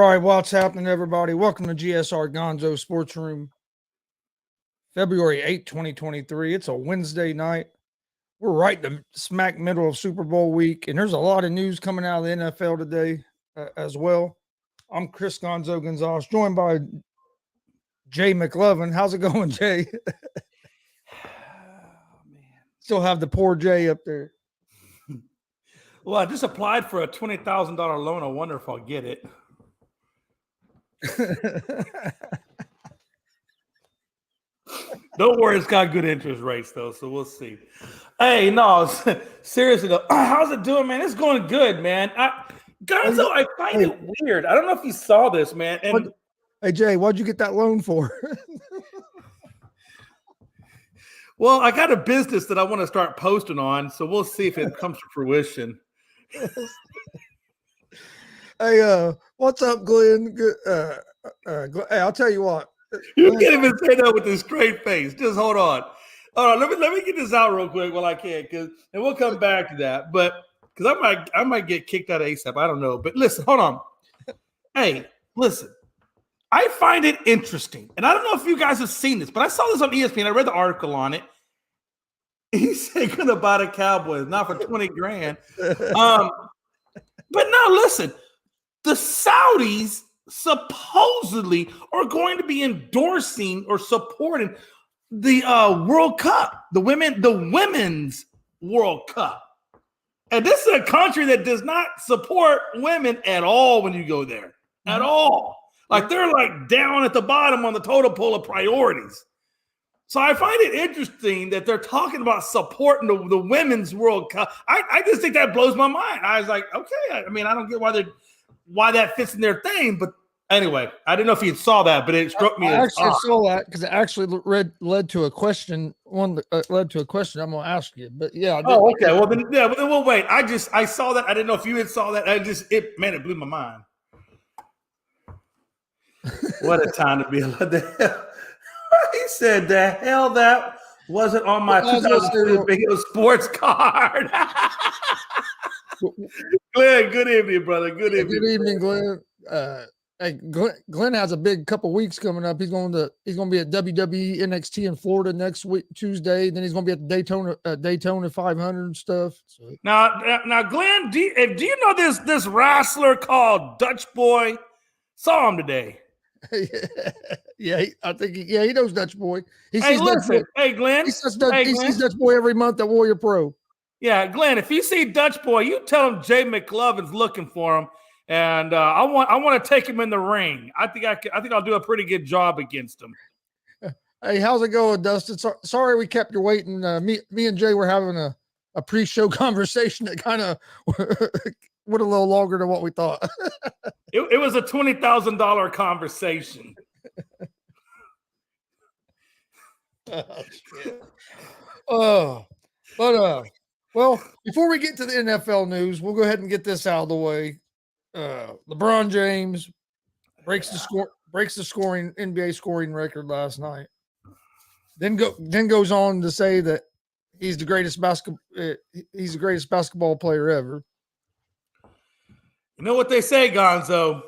right, what's happening, everybody? Welcome to G.S.R. Gonzo'S Sports Room, February 8th, 2023. It's a Wednesday night. We're right in the smack middle of Super Bowl week, and there's a lot of news coming out of the NFL today as well. I'm Chris Gonzo'S, joined by Jay McLovin. How's it going, Jay? Still have the poor Jay up there. Well, I just applied for a $20,000 loan. I wonder if I'll get it. Don't worry, it's got good interest rates though, so we'll see. Hey, no, seriously though, how's it doing, man? It's going good, man. Gonzo, I find it weird. I don't know if you saw this, man. And hey, Jay, what'd you get that loan for? Well, I got a business that I want to start posting on, so we'll see if it comes to fruition. Hey, what's up, Glenn? Hey, I'll tell you what. You can't even say that with a straight face. Just hold on. All right, let me get this out real quick while I can, and we'll come back to that. But because I might get kicked out of ASAP. I don't know. But listen, hold on. Hey, listen. I find it interesting, and I don't know if you guys have seen this, but I saw this on ESPN. I read the article on it. He said gonna buy the Cowboys, not for 20 grand. But now listen, the Saudis supposedly are going to be endorsing or supporting the World Cup, the women's World Cup. And this is a country that does not support women at all when you go there. At all. Like they're like down at the bottom on the totem pole of priorities. So I find it interesting that they're talking about supporting the women's World Cup. I just think that blows my mind. I was like, okay, I mean, I don't get why that fits in their thing. But anyway, I didn't know if you saw that, but it struck me. I actually saw that because it actually led to a question. Led to a question I'm going to ask you. But yeah. Oh, okay. Well, then we'll wait. I saw that. I didn't know if you had saw that. It blew my mind. What a time to be alive. He said, the hell that wasn't on my 2002 sports card. Glenn, good evening, brother. Good evening. Good evening, Glenn. Hey, Glenn has a big couple weeks coming up. He's going to be at WWE NXT in Florida next week, Tuesday. Then he's going to be at the Daytona 500 and stuff. So. Now, Glenn, do you know this wrestler called Dutch Boy? Saw him today. Yeah, I think he knows Dutch Boy. Hey, Glenn. He sees Dutch Boy every month at Warrior Pro. Yeah, Glenn. If you see Dutch Boy, you tell him Jay McLovin's looking for him, and I want to take him in the ring. I think I'll do a pretty good job against him. Hey, how's it going, Dustin? Sorry we kept you waiting. Me and Jay were having a pre-show conversation that kind of went a little longer than what we thought. It was a $20,000 conversation. Well, before we get to the NFL news, we'll go ahead and get this out of the way. LeBron James breaks the scoring NBA scoring record last night. Then goes on to say that he's the greatest basketball player ever. You know what they say, Gonzo?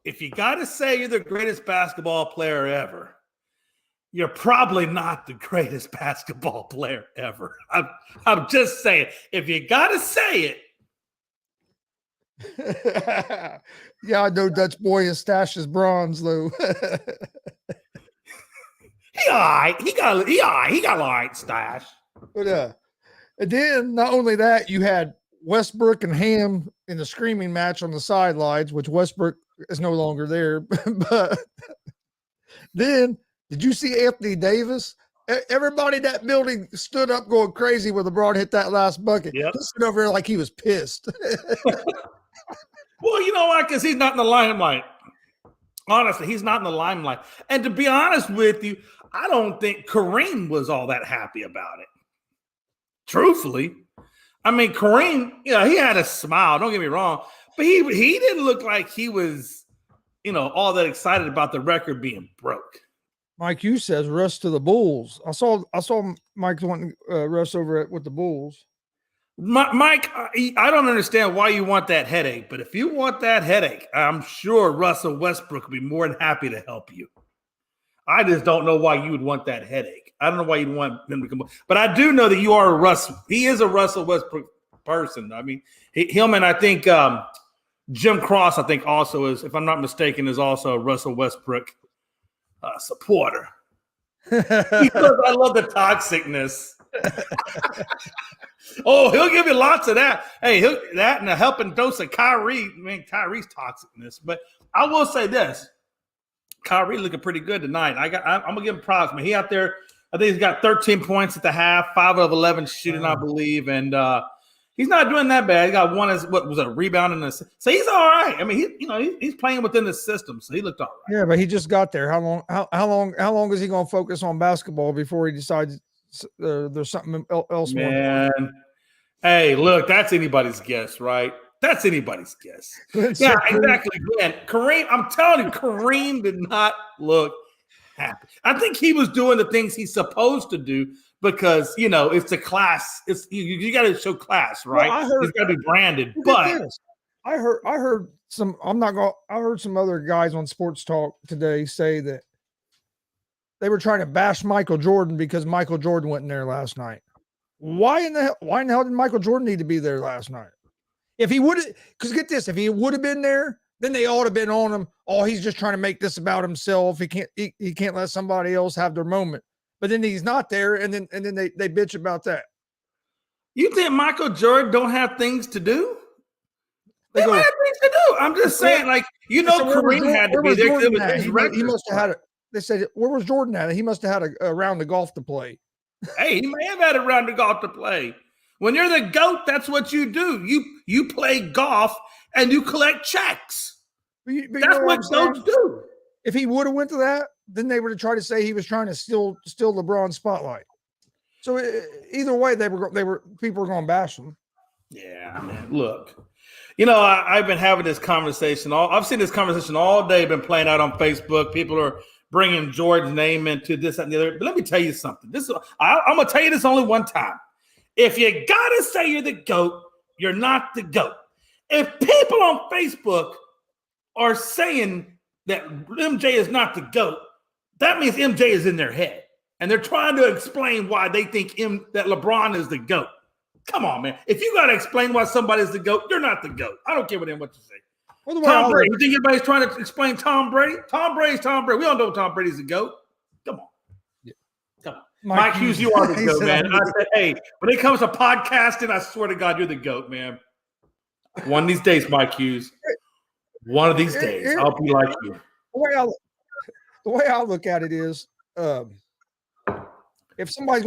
If you got to say you're the greatest basketball player ever, you're probably not the greatest basketball player ever. I'm just saying. If you got to say it. Yeah, I know Dutch Boy and stashes bronze, though. He got a light stash. But and then not only that, you had Westbrook and Ham in the screaming match on the sidelines, which Westbrook is no longer there. But then, did you see Anthony Davis? Everybody in that building stood up going crazy when LeBron hit that last bucket. Yep. He stood over there like he was pissed. Well, you know why? Because he's not in the limelight. Honestly, he's not in the limelight. And to be honest with you, I don't think Kareem was all that happy about it. Truthfully. I mean, Kareem, he had a smile. Don't get me wrong. But he didn't look like he was, all that excited about the record being broke. Mike Hughes says rush to the Bulls. I saw Mike wanting rush over with the Bulls. Mike, I don't understand why you want that headache, but if you want that headache, I'm sure Russell Westbrook will be more than happy to help you. I just don't know why you would want that headache. I don't know why you'd want him to come. But I do know that you are a Russell. He is a Russell Westbrook person. I mean, him and I think Jim Cross, I think also is, if I'm not mistaken, is also a Russell Westbrook supporter. Because I love the toxicness. Oh, he'll give you lots of that. Hey, that and a helping dose of Kyrie's toxicness. But I will say this. Kyrie looking pretty good tonight. I'm going to give him props, man. He out there, I think he's got 13 points at the half, 5 of 11 shooting, I believe. And he's not doing that bad. He got one as what was a rebound in the so he's all right. I mean, he's playing within the system, so he looked all right. Yeah, but he just got there. How long is he going to focus on basketball before he decides there's something else? Man, hey, look, that's anybody's guess, right? That's anybody's guess. Yeah, exactly. Glenn, Kareem, I'm telling you, Kareem did not look happy. I think he was doing the things he's supposed to do because, it's a class. It's you got to show class, right? Well, it's got to be branded. But I heard some. I heard some other guys on Sports Talk today say that they were trying to bash Michael Jordan because Michael Jordan wasn't there last night. Why in the hell did Michael Jordan need to be there last night? If he would have, because get this, if he would have been there, then they ought to have been on him. Oh, he's just trying to make this about himself. He can't let somebody else have their moment. But then he's not there, and then they bitch about that. You think Michael Jordan don't have things to do? They don't have things to do. I'm just saying, Kareem had to be there. It was his record. He must have had it. They said, where was Jordan at? He must have had a round of golf to play. Hey, he may have had a round of golf to play. When you're the GOAT, that's what you do. You play golf and you collect checks. That's what GOATs do. If he would have went to that, then they would have tried to say he was trying to steal LeBron's spotlight. So either way, people were going to bash him. Yeah, man. Look, I've been having this conversation. I've seen this conversation all day. Been playing out on Facebook. People are bringing Jordan's name into this and the other. But let me tell you something. I'm going to tell you this only one time. If you got to say you're the GOAT, you're not the GOAT. If people on Facebook are saying that MJ is not the GOAT, that means MJ is in their head. And they're trying to explain why they think that LeBron is the GOAT. Come on, man. If you got to explain why somebody's the GOAT, you're not the GOAT. I don't care what you say. Tom Brady. You think anybody's trying to explain Tom Brady? Tom Brady's Tom Brady. We don't know Tom Brady's the GOAT. Come on. Yeah. Come on. Mike Hughes, you are the GOAT, man. And I said, hey, when it comes to podcasting, I swear to God, you're the GOAT, man. One of these days, Mike Hughes. One of these days, I'll be like you. The way I look at it is, if somebody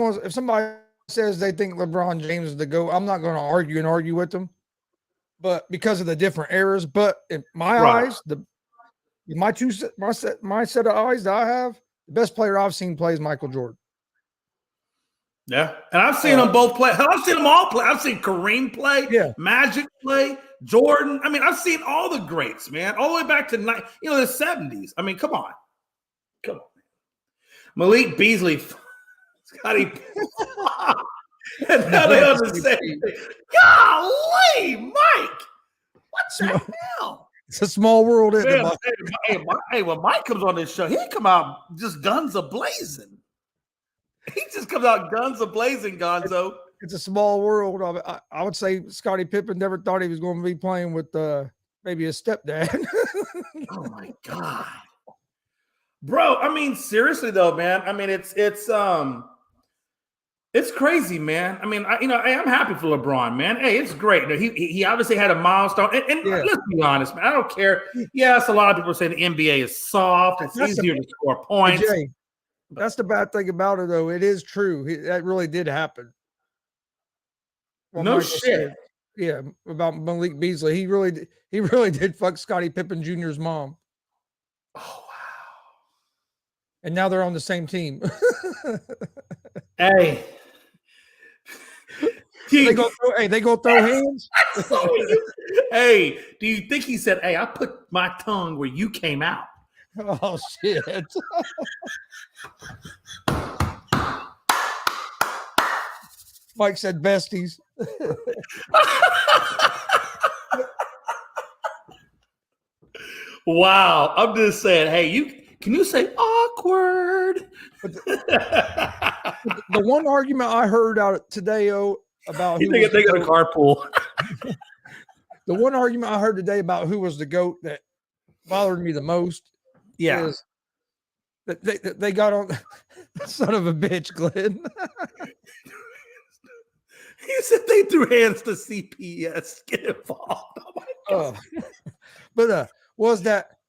says they think LeBron James is the GOAT, I'm not going to argue with them. But because of the different eras, but in my eyes, my set of eyes that I have, the best player I've seen play is Michael Jordan. Yeah, and I've seen them both play. I've seen them all play. I've seen Kareem play, Magic play, Jordan. I mean, I've seen all the greats, man, all the way back to the 70s. I mean, come on. Malik Beasley, Scotty. And now they have the same thing. Golly, Mike, what the hell? It's a small world, isn't it? Hey, when Mike comes on this show, he come out just guns a-blazing. He just comes out guns a-blazing, Gonzo. It's a small world. I would say Scottie Pippen never thought he was going to be playing with maybe his stepdad. Oh, my God. Bro, I mean, seriously, though, man. I mean, it's crazy, man. I mean, I'm happy for LeBron, man. Hey, it's great. He obviously had a milestone. And let's be honest, man. I don't care. Yes, a lot of people say the NBA is soft. It's easier to score points. Jay, that's the bad thing about it, though. It is true. That really did happen. Well, no shit. Yeah, about Malik Beasley. He really did fuck Scottie Pippen Jr.'s mom. Oh, wow. And now they're on the same team. Hey. They go throw hands. Hey, do you think he said, hey, I put my tongue where you came out? Oh, shit. Mike said besties. Wow. I'm just saying, hey, can you say awkward? The one argument I heard out today, about they got a carpool. The one argument I heard today about who was the GOAT that bothered me the most is that they got on son of a bitch, Glenn. He said they threw hands to CPS. Get involved. Oh my God. But was that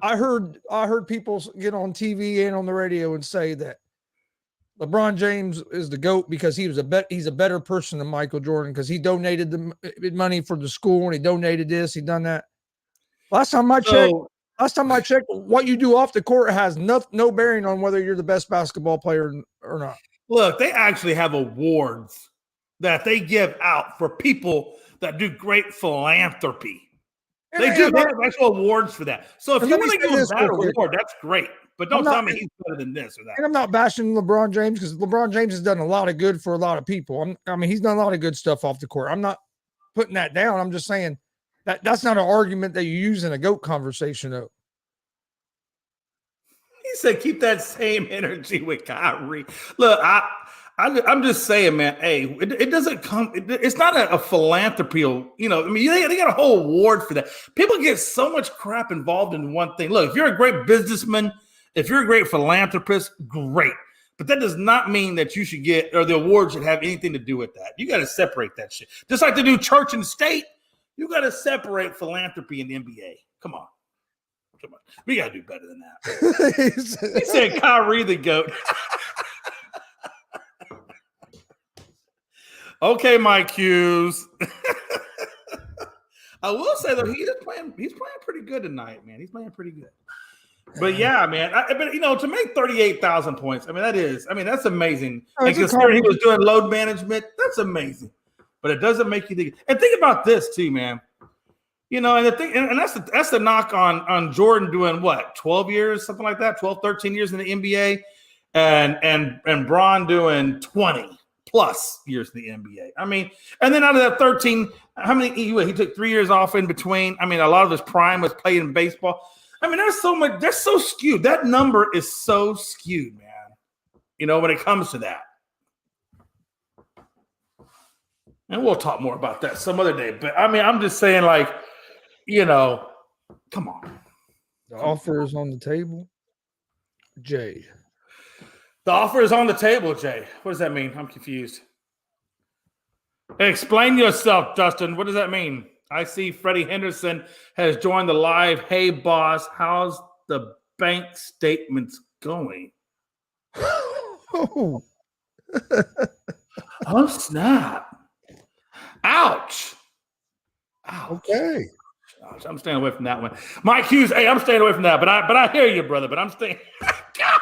I heard people get on TV and on the radio and say that LeBron James is the GOAT because he's a better person than Michael Jordan because he donated the money for the school and he donated this, he done that. Last time I checked, what you do off the court has no bearing on whether you're the best basketball player or not. Look, they actually have awards that they give out for people that do great philanthropy. They have actual awards for that. So if you want to give him that award, that's great. But don't tell me he's better than this or that. And I'm not bashing LeBron James because LeBron James has done a lot of good for a lot of people. He's done a lot of good stuff off the court. I'm not putting that down. I'm just saying that's not an argument that you use in a GOAT conversation, though. He said, keep that same energy with Kyrie. Look, I'm just saying, man, hey, it doesn't come, it's not a philanthropy, they got a whole award for that. People get so much crap involved in one thing. Look, if you're a great businessman, if you're a great philanthropist, great. But that does not mean that you should get, or the award should have anything to do with that. You got to separate that shit. Just like they do church and state, you got to separate philanthropy and the NBA. Come on. We got to do better than that. He said Kyrie the GOAT. Okay, Mike Hughes. I will say though, he's playing pretty good tonight, man. He's playing pretty good. But yeah, man. To make 38,000 points, that's amazing. And considering he was doing load management, that's amazing. But it doesn't make you think. And think about this too, man. And the thing, and that's the knock on Jordan doing what, 12 years, something like that, 12, 13 years in the NBA, and Bron doing 20 plus years in the NBA. And then out of that 13, how many he took 3 years off in between? A lot of his prime was played in baseball. There's so much, that's so skewed. That number is so skewed, man. When it comes to that. And we'll talk more about that some other day. But I'm just saying, come on. The offer is on the table. Jay. The offer is on the table, Jay. What does that mean? I'm confused. Explain yourself, Dustin. What does that mean? I see Freddie Henderson has joined the live. Hey, boss, how's the bank statements going? Oh, oh snap. Ouch. Ouch. Okay. Ouch. I'm staying away from that one. Mike Hughes, hey, I'm staying away from that. But I hear you, brother. But I'm staying. God,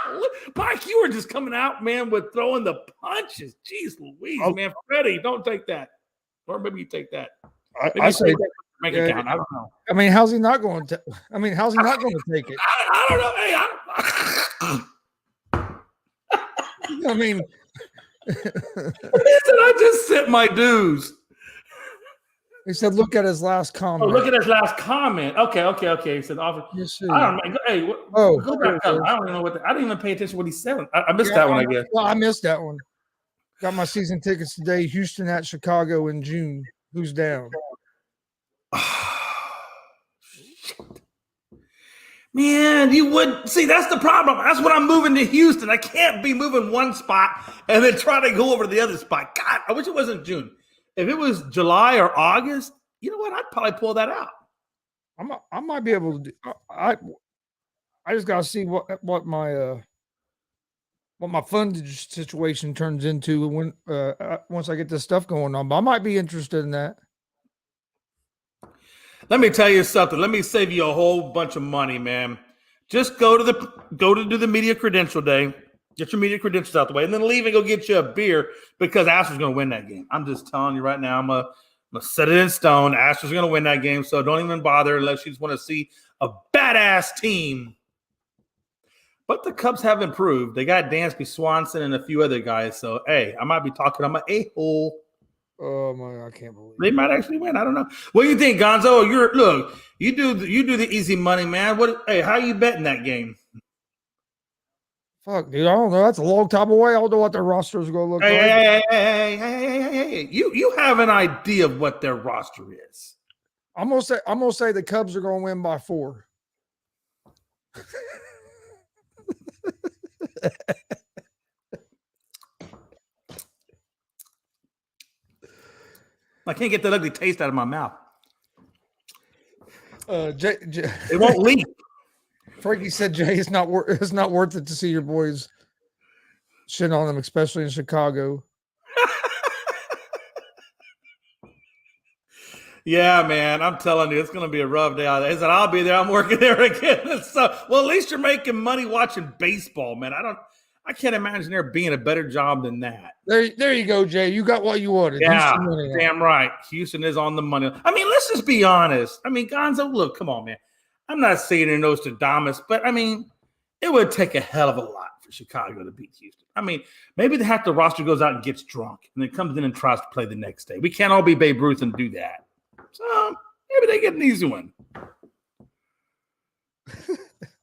Mike, you were just coming out, man, with throwing the punches. Jeez Louise, man. Freddie, don't take that. Or maybe you take that. I say make it count. I don't know. How's he not going to? How's he not going to take it? I don't know. Hey, he said, I just sent my dues. He said, look at his last comment. Oh, look at his last comment. Okay. He said, offer. I don't know. Hey, go back up. I don't even know what. I didn't even pay attention to what he said. I missed that one, I guess. Well, I missed that one. Got my season tickets today. Houston at Chicago in June. Who's down? Man, you would see. That's the problem. That's when I'm moving to Houston. I can't be moving one spot and then try to go over to the other spot. God, I wish it wasn't June. If it was July or August, you know what? I'd probably pull that out. I might be able to do. I just gotta see what my fundage situation turns into when once I get this stuff going on. But I might be interested in that. Let me tell you something. Let me save you a whole bunch of money, man. Just go to do the media credential day. Get your media credentials out the way, and then leave and go get you a beer because Astros going to win that game. I'm just telling you right now. I'm gonna set it in stone. Astros are going to win that game, so don't even bother unless you just want to see a badass team But the Cubs have improved. They got Dansby Swanson and a few other guys. So, hey, I might be talking on my a-hole. Oh my! I can't believe They might actually win. I don't know. What do you think, Gonzo? You do the easy money, man. Hey, how you betting that game? Fuck, dude. I don't know. That's a long time away. I don't know what their roster is going to look like. Hey. You have an idea of what their roster is. I'm gonna say the Cubs are going to win by 4. I can't get that ugly taste out of my mouth. It won't leave. Frankie said, "Jay, it's not worth it to see your boys shit on them, especially in Chicago." Yeah, man, I'm telling you, it's going to be a rough day out there. He said, I'll be there. I'm working there again. So, well, at least you're making money watching baseball, man. I can't imagine there being a better job than that. There you go, Jay. You got what you wanted. Yeah, damn right. Houston is on the money. I mean, let's just be honest. I mean, Gonzo, look, come on, man. I'm not saying in Nostradamus, but I mean, it would take a hell of a lot for Chicago to beat Houston. I mean, maybe half the roster goes out and gets drunk and then comes in and tries to play the next day. We can't all be Babe Ruth and do that. So maybe they get an easy one.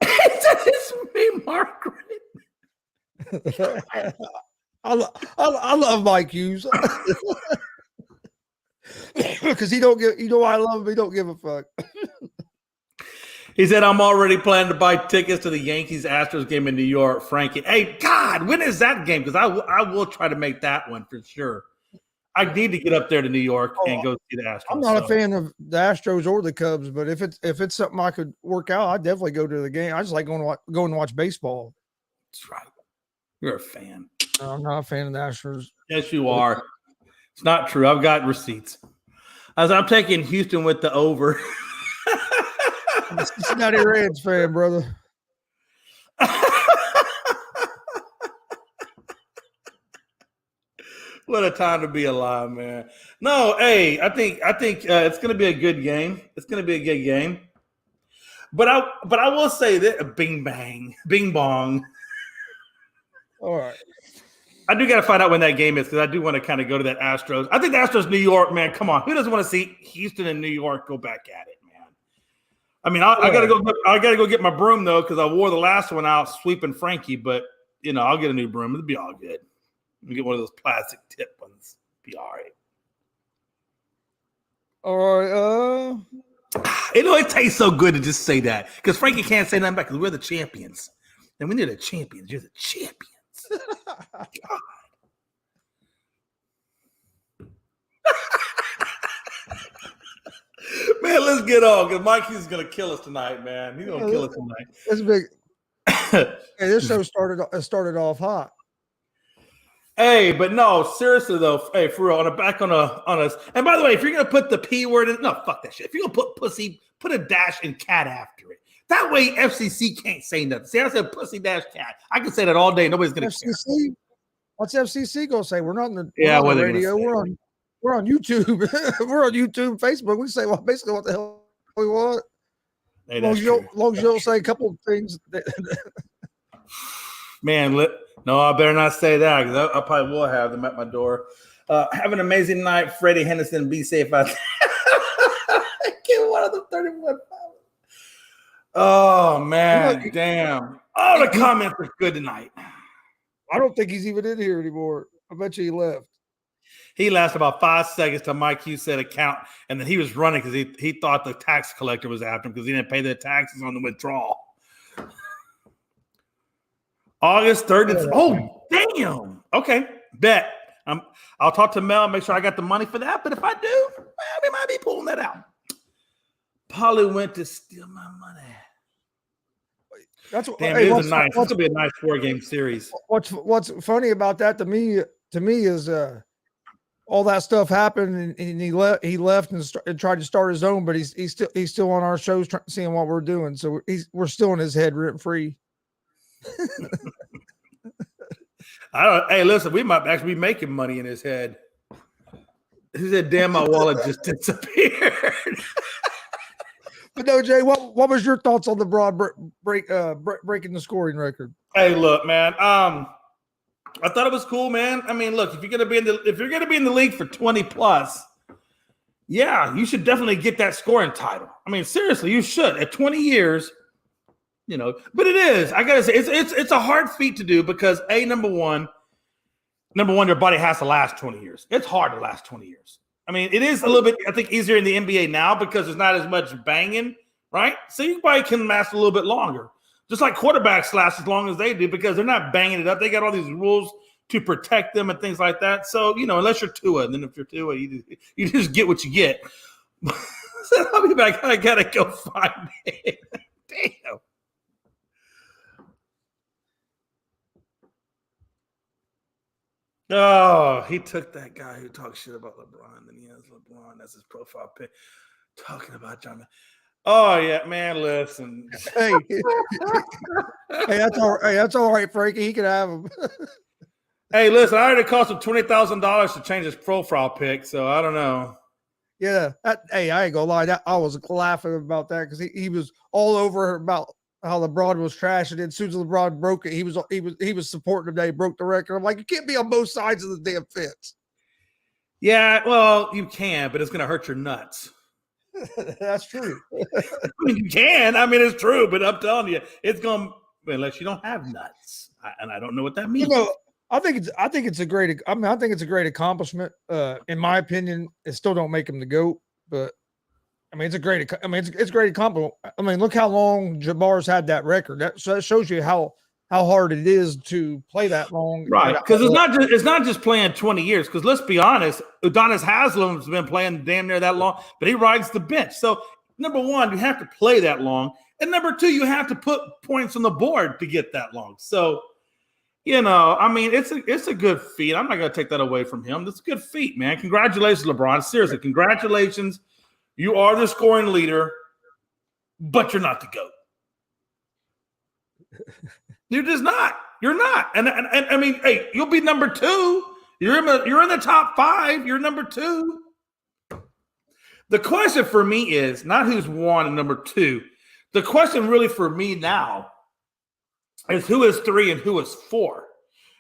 It's me, Margaret. I love Mike Hughes because he don't give. You know why I love him? He don't give a fuck. He said, "I'm already planning to buy tickets to the Yankees-Astros game in New York, Frankie." Hey, God, when is that game? Because I will try to make that one for sure. I need to get up there to New York and go see the Astros. I'm not a fan of the Astros or the Cubs, but if it's something I could work out, I'd definitely go to the game. I just like going to watch baseball. That's right. You're a fan. I'm not a fan of the Astros. Yes, you are. It's not true. I've got receipts. I'm taking Houston with the over. I'm a Cincinnati Reds fan, brother. What a time to be alive, man. No, hey, I think it's going to be a good game. It's going to be a good game. But I will say that bing bang, bing bong. All right. I do got to find out when that game is because I do want to kind of go to that Astros. I think the Astros, New York, man. Come on, who doesn't want to see Houston and New York go back at it, man? I mean, I gotta go. I gotta go get my broom though because I wore the last one out sweeping Frankie. But I'll get a new broom. It'll be all good. We get one of those plastic tip ones. Be all right. All right. It tastes so good to just say that because Frankie can't say nothing back because we're the champions, and when you're the champions, you're the champions. God. Man, let's get on because Mikey's gonna kill us tonight, man. He's gonna kill us tonight. It's big. Hey, this show started off hot. Hey, but no, seriously though, hey, for real, on us. And by the way, if you're gonna put the P word in, no, fuck that shit. If you're gonna put pussy, put a dash and cat after it. That way, FCC can't say nothing. See, I said pussy dash cat. I can say that all day. Nobody's gonna FCC. care. What's FCC gonna say? We're not in the radio. We're on YouTube. We're on YouTube, Facebook. We say basically what the hell we want. Hey, long as you don't say a couple of things. Man, no, I better not say that because I probably will have them at my door. Have an amazing night, Freddie Henderson. Be safe out there. Get one of the 31 pounds. Oh, man, damn. All the comments are good tonight. I don't think he's even in here anymore. I bet you he left. He lasted about 5 seconds till Mike Hughes said account, and then he was running because he thought the tax collector was after him because he didn't pay the taxes on the withdrawal. August 3rd. Oh, damn. Okay, bet. I'll talk to Mel, make sure I got the money for that. But if I do, we might be pulling that out. Polly went to steal my money. That's what. Damn, it is nice. It's gonna be a nice 4-game series. What's funny about that to me is all that stuff happened and he left and tried to start his own, but he's still on our shows seeing what we're doing. So we're still in his head rent free. Hey, listen, we might actually be making money in his head. He said, "Damn, my wallet just disappeared." But no, Jay, what was your thoughts on the broad breaking the scoring record? Hey, look, man. I thought it was cool, man. I mean, look, if you're gonna be in the league for 20 plus, yeah, you should definitely get that scoring title. I mean, seriously, you should at 20 years. But it is. I gotta say, it's a hard feat to do because number one, your body has to last 20 years. It's hard to last 20 years. I mean, it is a little bit, I think, easier in the NBA now because there's not as much banging, right? So your body can last a little bit longer. Just like quarterbacks last as long as they do because they're not banging it up. They got all these rules to protect them and things like that. So, unless you're Tua, and then if you're Tua, you just get what you get. So I'll be back. I got to go find it. Damn. Oh, he took that guy who talks shit about LeBron. Then he has LeBron as his profile pic talking about John. Oh, yeah, man, listen. Hey, that's all right, Frankie. He can have him. Hey, listen, I heard it cost him $20,000 to change his profile pic, so I don't know. Yeah. I ain't gonna lie. I was laughing about that because he was all over about how LeBron was trash, and then as soon as LeBron broke it, he was supporting him that he broke the record. I'm like, you can't be on both sides of the damn fence. Yeah, well, you can, but it's gonna hurt your nuts. That's true. I mean, you can. I mean, it's true, but I'm telling you, it's going to, unless you don't have nuts. And I don't know what that means. I think it's a great accomplishment. In my opinion, it still don't make him the GOAT, but I mean, it's a great accomplishment. I mean, look how long Jabbar's had that record. That shows you how hard it is to play that long. Right. Because it's not just playing 20 years. Because let's be honest, Udonis Haslam's been playing damn near that long, but he rides the bench. So number one, you have to play that long. And number two, you have to put points on the board to get that long. So, I mean, it's a good feat. I'm not going to take that away from him. It's a good feat, man. Congratulations, LeBron. Seriously, congratulations. You are the scoring leader, but you're not the GOAT. You're just not. You're not. And I mean, hey, you'll be number two. You're in the top five. You're number two. The question for me is not who's one and number two. The question really for me now is who is three and who is four.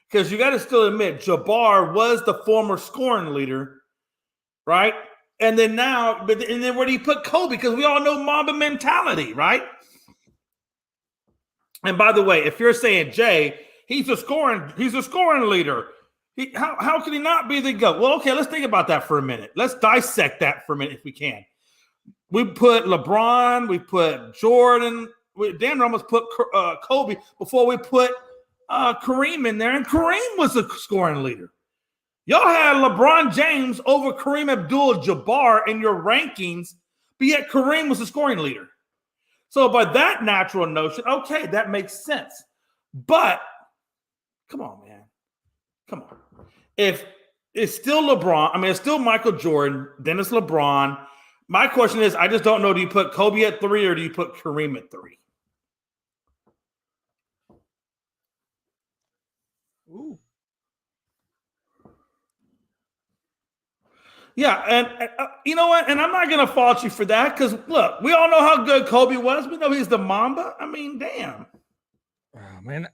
Because you got to still admit, G.S.R was the former scoring leader, right? And then where do you put Kobe? Because we all know Mamba mentality, right? And by the way, if you're saying Jay, he's a scoring leader. How can he not be the GOAT? Well, okay, let's think about that for a minute. Let's dissect that for a minute if we can. We put LeBron, we put Jordan, we damn near almost put Kobe before we put Kareem in there, and Kareem was a scoring leader. Y'all had LeBron James over Kareem Abdul-Jabbar in your rankings, but yet Kareem was the scoring leader. So by that natural notion, okay, that makes sense. But come on, man. Come on. If it's still LeBron, I mean, it's still Michael Jordan, then it's LeBron. My question is, I just don't know, do you put Kobe at 3 or do you put Kareem at 3? Ooh. Yeah, and you know what? And I'm not going to fault you for that because, look, we all know how good Kobe was. We know he's the Mamba. I mean, damn. Oh, man,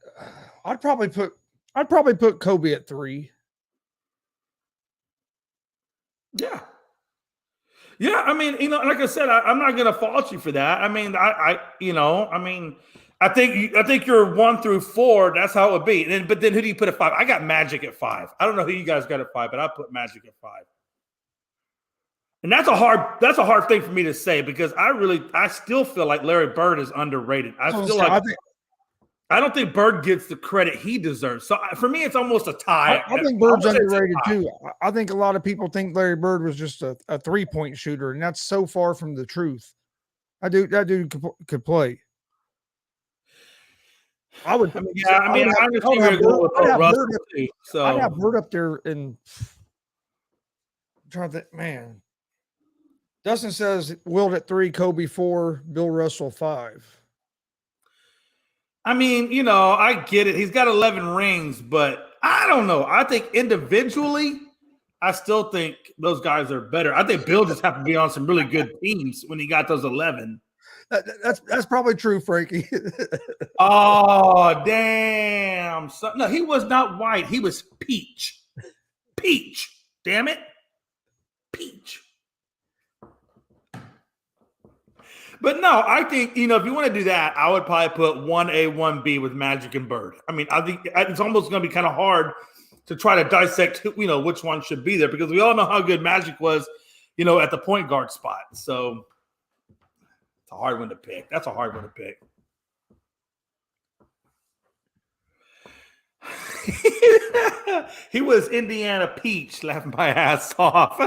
I'd probably put Kobe at 3. Yeah. Yeah, I mean, like I said, I'm not going to fault you for that. I mean, I think you're 1 through 4. That's how it would be. But then who do you put at 5? I got Magic at 5. I don't know who you guys got at 5, but I put Magic at 5. And that's a hard thing for me to say because I still feel like Larry Bird is underrated. I don't think Bird gets the credit he deserves. So for me, it's almost a tie. I think Bird's underrated too. I think a lot of people think Larry Bird was just a 3-point shooter, and that's so far from the truth. That dude could play. I would. I'd have Bird up there, and I'm trying to think, man. Dustin says Wilt at 3, Kobe 4, Bill Russell 5. I mean, I get it. He's got 11 rings, but I don't know. I think individually, I still think those guys are better. I think Bill just happened to be on some really good teams when he got those 11. That's probably true, Frankie. Oh, damn. So, no, he was not white. He was peach. Peach. Damn it. Peach. But no, I think, if you want to do that, I would probably put 1A, 1B with Magic and Bird. I mean, I think it's almost going to be kind of hard to try to dissect, which one should be there, because we all know how good Magic was, at the point guard spot. So it's a hard one to pick. That's a hard one to pick. He was Indiana Peach, laughing my ass off.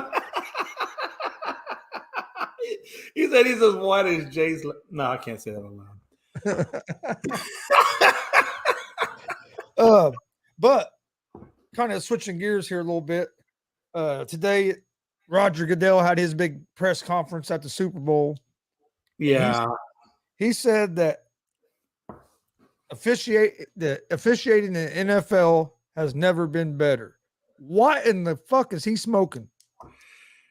He said he's as white as Jay's. No, I can't say that aloud. But kind of switching gears here a little bit. Today, Roger Goodell had his big press conference at the Super Bowl. Yeah. He said that officiating in the NFL has never been better. What in the fuck is he smoking?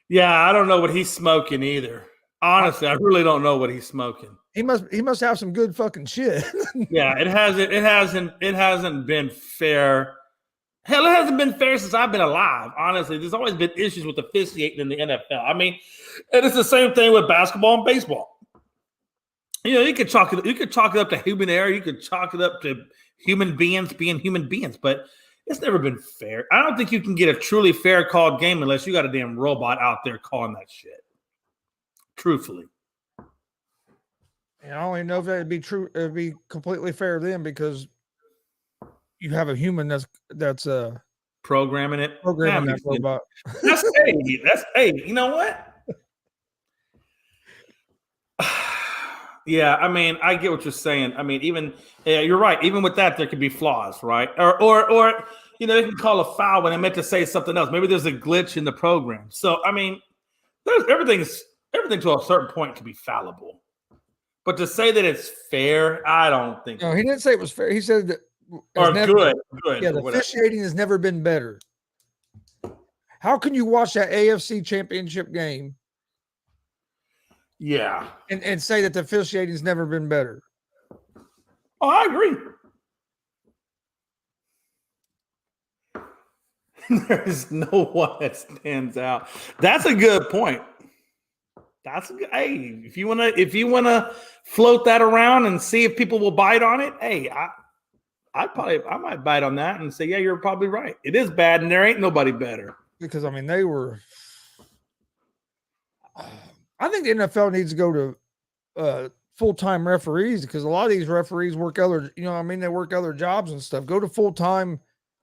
Yeah, I don't know what he's smoking either. Honestly, I really don't know what he's smoking. He must have some good fucking shit. Yeah, it hasn't been fair. Hell, it hasn't been fair since I've been alive. Honestly, there's always been issues with officiating in the NFL. I mean, and it's the same thing with basketball and baseball. You could chalk it up to human error. You could chalk it up to human beings being human beings, but it's never been fair. I don't think you can get a truly fair called game unless you got a damn robot out there calling that shit. Truthfully. And I don't even know if that'd be true. It'd be completely fair then, because you have a human that's programming it. Programming that robot. That's you know what? Yeah, I mean, I get what you're saying. I mean, you're right. Even with that, there could be flaws, right? Or they can call a foul when they meant to say something else. Maybe there's a glitch in the program. So, I mean, everything to a certain point can be fallible. But to say that it's fair, I don't think. No, he didn't say it was fair. He said that. Good. Yeah, the officiating has never been better. How can you watch that AFC Championship game? Yeah. And say that the officiating has never been better. Oh, I agree. There's no one that stands out. That's a good point. Hey, if you wanna float that around and see if people will bite on it, hey, I might bite on that and say, yeah, you're probably right. It is bad, and there ain't nobody better. Because I mean, they were. I think the NFL needs to go to full-time referees, because a lot of these referees work other, they work other jobs and stuff. Go to full-time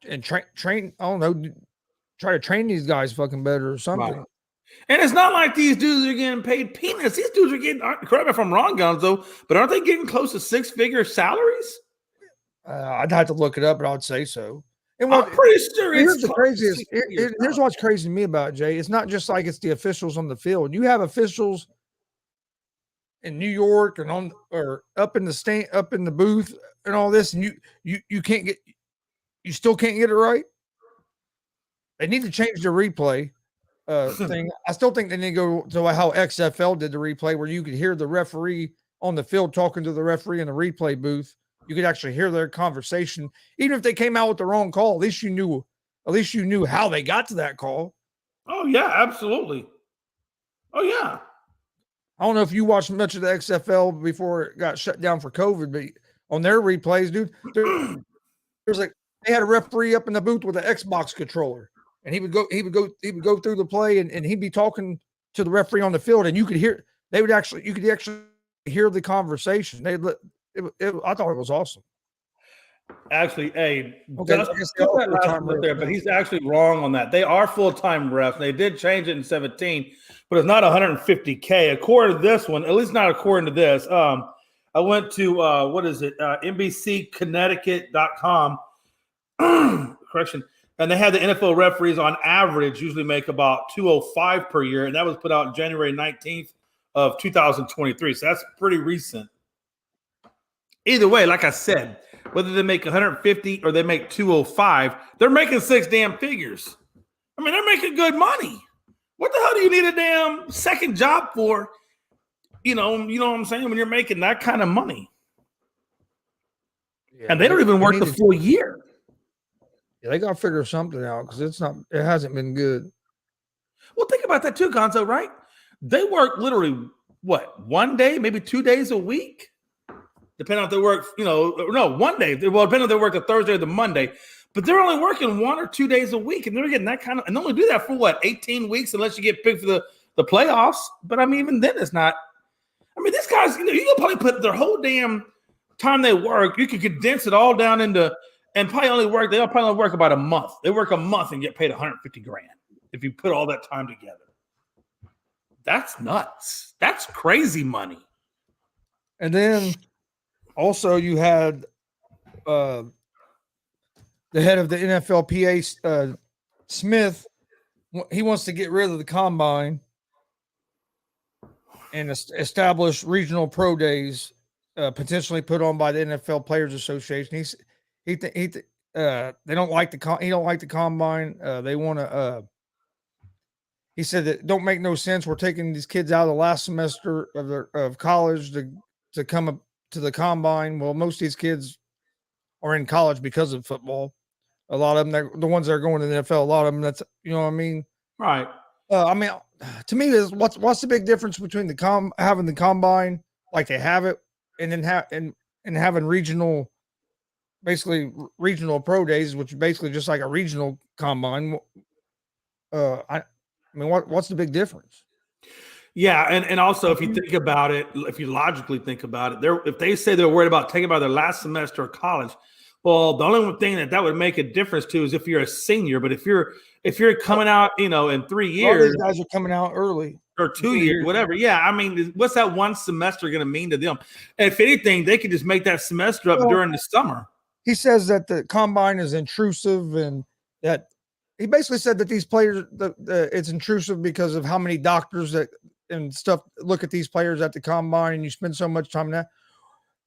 and train. I don't know, try to train these guys fucking better or something. Right. And it's not like these dudes are getting paid peanuts. These dudes are getting, correct me if I'm wrong, Gonzo, but aren't they getting close to six-figure salaries? I'd have to look it up, but I would say so. And I'm pretty sure here's the craziest. Here's what's crazy to me about it, Jay. It's not just like it's the officials on the field. You have officials in New York or up in the booth and all this, and you still can't get it right. They need to change the replay thing. I still think they need to go to how XFL did the replay, where you could hear the referee on the field talking to the referee in the replay booth. You could actually hear their conversation. Even if they came out with the wrong call, at least you knew how they got to that call. Oh, yeah, absolutely. Oh, yeah. I don't know if you watched much of the XFL before it got shut down for COVID, but on their replays, dude, there's like they had a referee up in the booth with an Xbox controller, and he would go through the play, and he'd be talking to the referee on the field, and you could actually hear the conversation. I thought it was awesome. Actually, hey, okay, but he's actually wrong on that. They are full-time refs. They did change it in 2017, but it's not $150K. According to this one, at least not according to this. I went to NBCConnecticut.com. Correction. And they had the NFL referees on average usually make about $205 per year, and that was put out January 19th of 2023. So that's pretty recent. Either way, like I said, whether they make 150 or they make 205, they're making six damn figures. I mean, they're making good money. What the hell do you need a damn second job for You know what I'm saying? When you're making that kind of money, Yeah, and they don't even work the full year. Yeah, they got to figure something out because it hasn't been good. Well, think about that too, Gonzo, right? They work literally what, 1 day, maybe 2 days a week, depending on if they work, no, 1 day. Well, depending on if they work the Thursday or the Monday, but they're only working 1 or 2 days a week, and they're getting that kind of, and they only do that for what, 18 weeks, unless you get picked for the playoffs. But I mean, even then, it's not. I mean, these guys, you can probably put their whole damn time they work, you could condense it all down into, and they'll probably only work about a month. They work a month and get paid $150,000 if you put all that time together. That's nuts. That's crazy money. And then also you had the head of the NFLPA, Smith. He wants to get rid of the combine and establish regional pro days, potentially put on by the NFL Players Association. They don't like he don't like the combine. They want to. He said that don't make no sense. We're taking these kids out of the last semester of college to come up to the combine. Well, most of these kids are in college because of football. A lot of them, the ones that are going to the NFL, a lot of them, that's, you know what I mean? Right. I mean, to me, what's the big difference between having the combine like they have it, and then having regional, basically regional pro days, which is basically just like a regional combine. I mean, what's the big difference? Yeah, and also if you think about it, if you logically think about it, if they say they're worried about taking about their last semester of college, well, the only thing that would make a difference too is if you're a senior. But if you're coming out, in 3 years, these guys are coming out early or 2 years, whatever. Yeah, I mean, what's that one semester going to mean to them? And if anything, they could just make that semester up during the summer. He says that the combine is intrusive, and that he basically said that these players, it's intrusive because of how many doctors and stuff look at these players at the combine, and you spend so much time in that,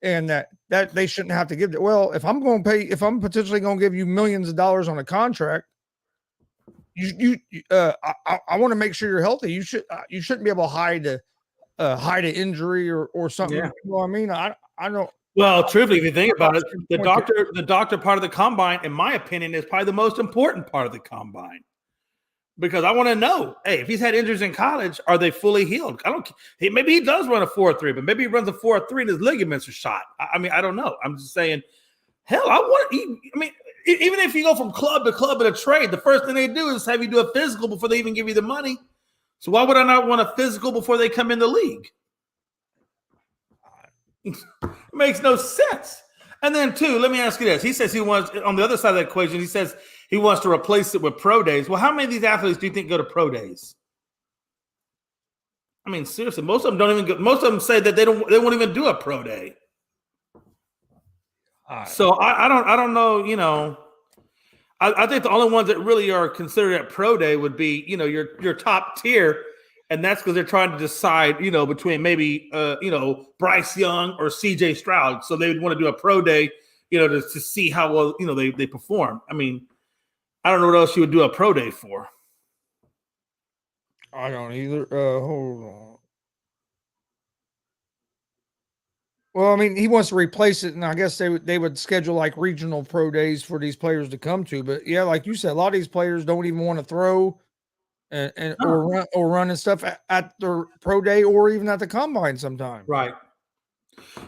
and that they shouldn't have to give it. Well, if I'm potentially going to give you millions of dollars on a contract, I want to make sure you're healthy. You shouldn't be able to hide an injury or something. Yeah. You know what I mean? I don't. Well, truthfully, if you think about it, the doctor part of the combine, in my opinion, is probably the most important part of the combine. Because I want to know, hey, if he's had injuries in college, are they fully healed? Maybe he does run a 4.3, but maybe he runs a 4.3 and his ligaments are shot. I mean, I don't know. I'm just saying, hell, even if you go from club to club in a trade, the first thing they do is have you do a physical before they even give you the money. So why would I not want a physical before they come in the league? It makes no sense. And then, too, let me ask you this. He says he wants, on the other side of the equation, he says he wants to replace it with pro days. Well, how many of these athletes do you think go to pro days? I mean, seriously, most of them don't even go. Most of them say that they won't even do a pro day. So I don't know. I think the only ones that really are considered at pro day would be, your top tier. And that's because they're trying to decide, between maybe, Bryce Young or C.J. Stroud. So they would want to do a pro day, to see how well, they perform. I mean, I don't know what else you would do a pro day for. I don't either. Hold on. Well, I mean, he wants to replace it, and I guess they would schedule like regional pro days for these players to come to. But yeah, like you said, a lot of these players don't even want to throw. Or run and stuff at the pro day or even at the combine sometimes. Right.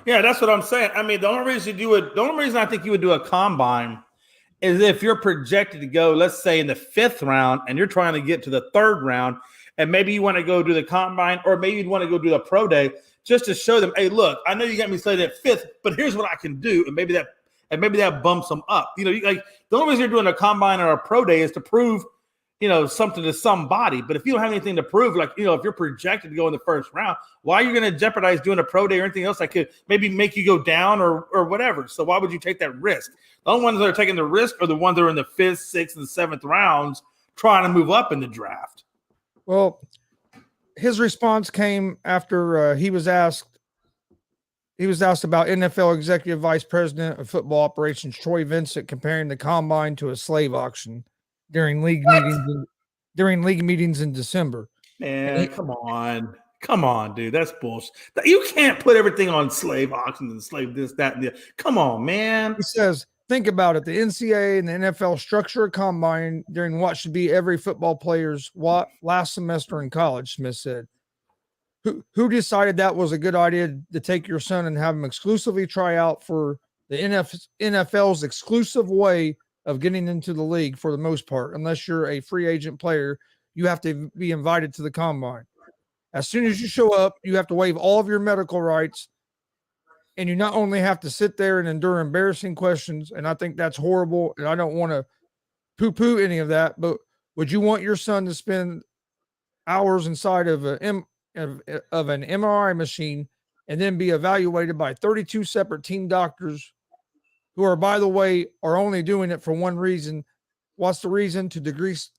Yeah, that's what I'm saying. I mean, the only reason I think you would do a combine is if you're projected to go, let's say, in the 5th round, and you're trying to get to the 3rd round, and maybe you want to go do the combine, or maybe you'd want to go do the pro day just to show them, hey, look, I know you got me slated at 5th, but here's what I can do, and maybe that bumps them up. The only reason you're doing a combine or a pro day is to prove something to somebody. But if you don't have anything to prove, like, if you're projected to go in the 1st round, why are you going to jeopardize doing a pro day or anything else that could maybe make you go down or whatever? So why would you take that risk? The only ones that are taking the risk are the ones that are in the 5th, 6th, and 7th rounds trying to move up in the draft. Well, his response came after he was asked about NFL Executive Vice President of Football Operations Troy Vincent comparing the combine to a slave auction during league meetings in December. Man, come on. Come on, dude. That's bullshit. You can't put everything on slave auctions and slave this, that, and the. Come on, man. He says, think about it. The NCAA and the NFL structure a combine during what should be every football player's last semester in college, Smith said. Who decided that was a good idea to take your son and have him exclusively try out for the NFL's exclusive way of getting into the league for the most part? Unless you're a free agent player, you have to be invited to the combine. As soon as you show up, you have to waive all of your medical rights. And you not only have to sit there and endure embarrassing questions, and I think that's horrible, and I don't want to poo-poo any of that, but would you want your son to spend hours inside of an MRI machine and then be evaluated by 32 separate team doctors who are, by the way, are only doing it for one reason? What's the reason? To decrease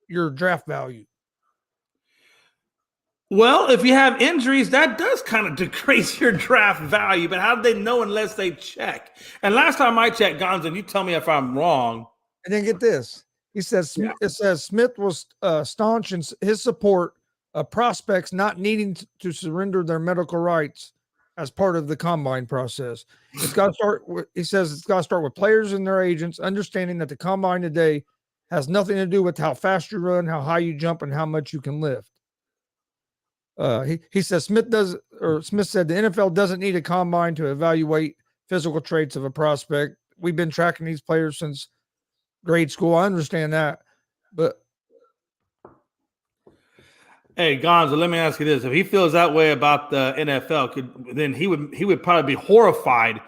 your draft value. Well, if you have injuries, that does kind of decrease your draft value. But how do they know unless they check? And last time I checked, Gonzo, you tell me if I'm wrong. And then get this. He says, It says Smith was staunch in his support of prospects not needing to surrender their medical rights as part of the combine process. It's got to start with, he says it's got to start with players and their agents understanding that the combine today has nothing to do with how fast you run, how high you jump, and how much you can lift. He says Smith said the NFL doesn't need a combine to evaluate physical traits of a prospect. We've been tracking these players since grade school. I understand that, but hey, Gonzo, let me ask you this: if he feels that way about the NFL, then he would probably be horrified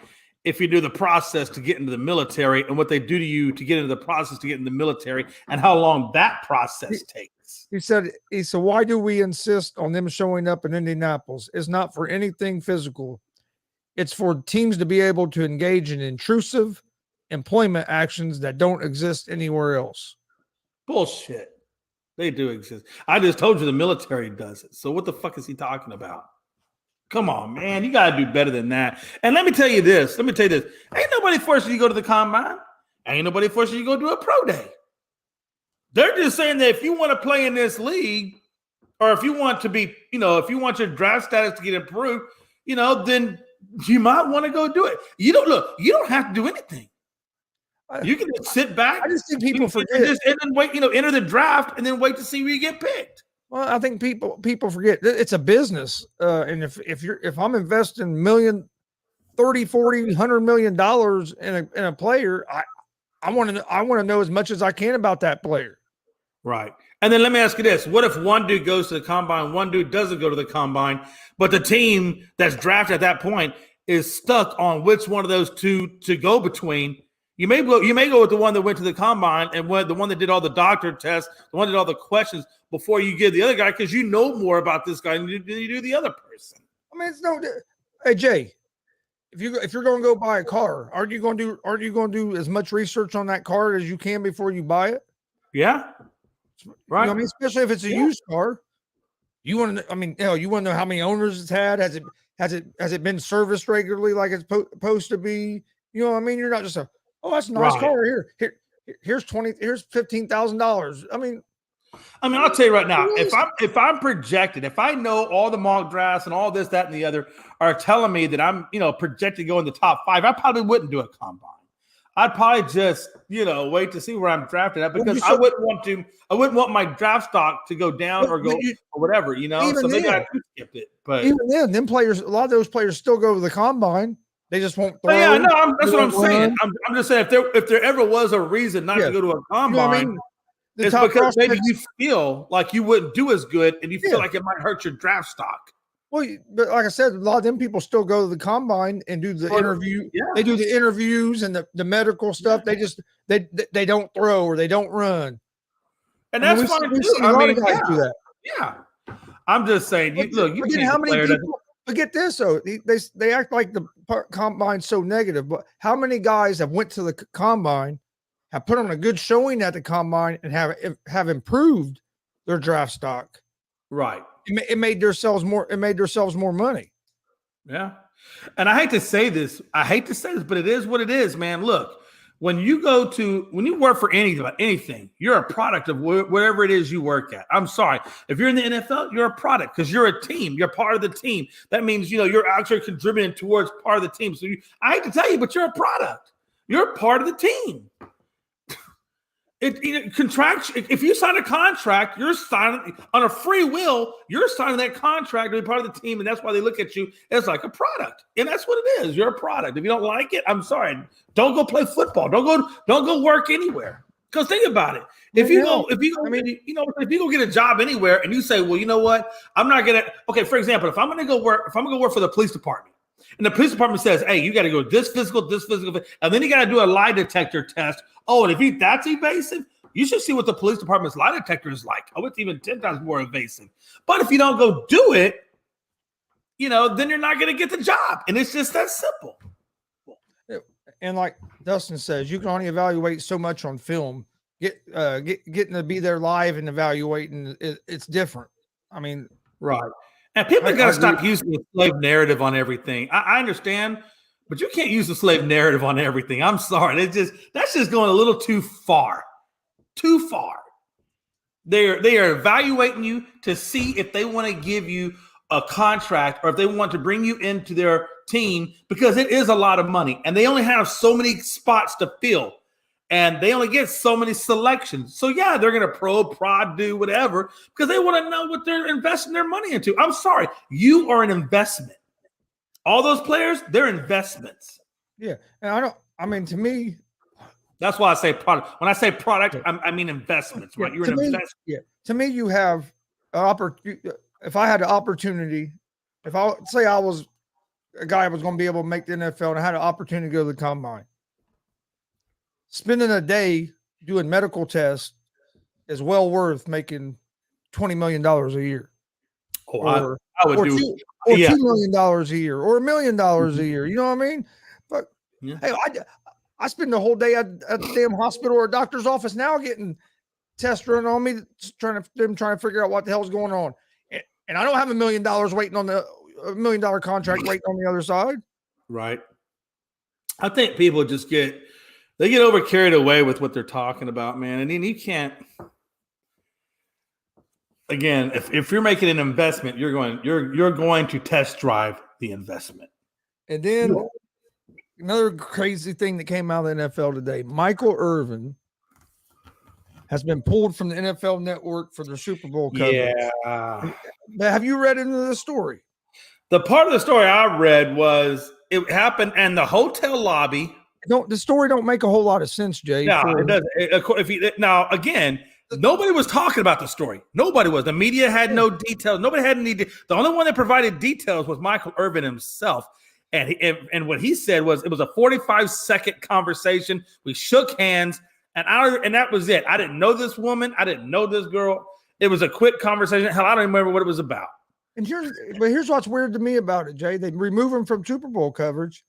if you do the process to get into the military and what they do to you to get into the process to get in the military and how long that process takes. He said, why do we insist on them showing up in Indianapolis? It's not for anything physical. It's for teams to be able to engage in intrusive employment actions that don't exist anywhere else. Bullshit. They do exist. I just told you the military does it. So what the fuck is he talking about? Come on, man. You got to do better than that. And let me tell you this. Ain't nobody forcing you to go to the combine. Ain't nobody forcing you to go do a pro day. They're just saying that if you want to play in this league, or if you want to be, if you want your draft status to get improved, then you might want to go do it. You don't have to do anything. You can just sit back. I just think people forget. And then wait, enter the draft and then wait to see where you get picked. Well, I think people forget it's a business. And if I'm investing $30, $40, $100 million in a player, I want to know as much as I can about that player. Right. And then let me ask you this. What if one dude goes to the combine, one dude doesn't go to the combine, but the team that's drafted at that point is stuck on which one of those two to go between? You may go with the one that went to the combine and the one that did all the doctor tests, the one that did all the questions before you give the other guy, because you know more about this guy than you do the other person. I mean, hey Jay, if you're going to go buy a car, aren't you going to do as much research on that car as you can before you buy it? Yeah. Right. I mean, especially if it's a used car, you want to. I mean, you want to know how many owners it's had. Has it been serviced regularly like it's supposed to be? You know what I mean? You're not just that's a nice car here's $15,000. I mean, I'll tell you right now, if I'm projected, if I know all the mock drafts and all this, that, and the other are telling me that I'm, projected to go in the top 5, I probably wouldn't do a combine. I'd probably just, wait to see where I'm drafted at, because I wouldn't want my draft stock to go down or go or whatever, So maybe I could skip it. But even then, a lot of those players still go to the combine. They just won't throw. Yeah, no, that's what I'm saying. I'm just saying if there ever was a reason not to go to a combine, it's because maybe you feel like you wouldn't do as good and you feel like it might hurt your draft stock. Well, but like I said, a lot of them people still go to the combine and do the interview. Yeah. They do the interviews and the medical stuff. Yeah. They don't throw or they don't run. And that's fine too. A lot of guys do that. Yeah. I'm just saying, you can't how many people forget this though. They act like the combine's so negative, but how many guys have went to the combine, have put on a good showing at the combine, and have improved their draft stock? Right. It made themselves more money. Yeah. And I hate to say this, but it is what it is, man. Look, when you work for anything, you're a product of wherever it is you work at. I'm sorry. If you're in the NFL, you're a product because you're a team. You're part of the team. That means, you're actually contributing towards part of the team. So I hate to tell you, but you're a product. You're a part of the team. If you sign a contract, you're signing on a free will. You're signing that contract to be part of the team, and that's why they look at you as like a product. And that's what it is. You're a product. If you don't like it, I'm sorry. Don't go play football. Don't go work anywhere. Because think about it. If you go get a job anywhere, and you say, well, you know what? I'm not gonna. Okay, for example, if I'm gonna go work for the police department. And the police department says, hey, you got to go this physical, and then you got to do a lie detector test. Oh, and if that's evasive, you should see what the police department's lie detector is like. Oh, it's even 10 times more invasive. But if you don't go do it, then you're not going to get the job. And it's just that simple. And like Dustin says, you can only evaluate so much on film. Getting to be there live and evaluating, it's different. I mean, right. And people got to stop using the slave narrative on everything. I understand, but you can't use the slave narrative on everything. I'm sorry. That's just going a little too far. Too far. They are evaluating you to see if they want to give you a contract or if they want to bring you into their team because it is a lot of money. And they only have so many spots to fill. And they only get so many selections. So, yeah, they're going to prod, do whatever because they want to know what they're investing their money into. I'm sorry. You are an investment. All those players, they're investments. Yeah. And to me. That's why I say product. When I say product, I mean investments, right? You're an investment. Yeah. To me, you have if I had the opportunity, if I say I was a guy who was going to be able to make the NFL and I had an opportunity to go to the combine. Spending a day doing medical tests is well worth making $20 million a year. I would do $2 million a year or $1 million a year. You know what I mean? But hey, I spend the whole day at the damn hospital or doctor's office now getting tests run on me, trying to figure out what the hell's going on. And I don't have $1 million waiting on $1 million contract waiting on the other side. Right. I think people just get over carried away with what they're talking about, man. And then you can't. Again, if you're making an investment, you're going to test drive the investment. And then another crazy thing that came out of the NFL today: Michael Irvin has been pulled from the NFL Network for their Super Bowl coverage. Yeah. Have you read into the story? The part of the story I read was it happened in the hotel lobby. The story don't make a whole lot of sense, Jay. No, it doesn't. Now, again, nobody was talking about the story. Nobody was. The media had no details. Nobody had any. The only one that provided details was Michael Irvin himself. And what he said was it was a 45-second conversation. We shook hands, and that was it. I didn't know this woman. I didn't know this girl. It was a quick conversation. Hell, I don't remember what it was about. And here's what's weird to me about it, Jay. They remove him from Super Bowl coverage.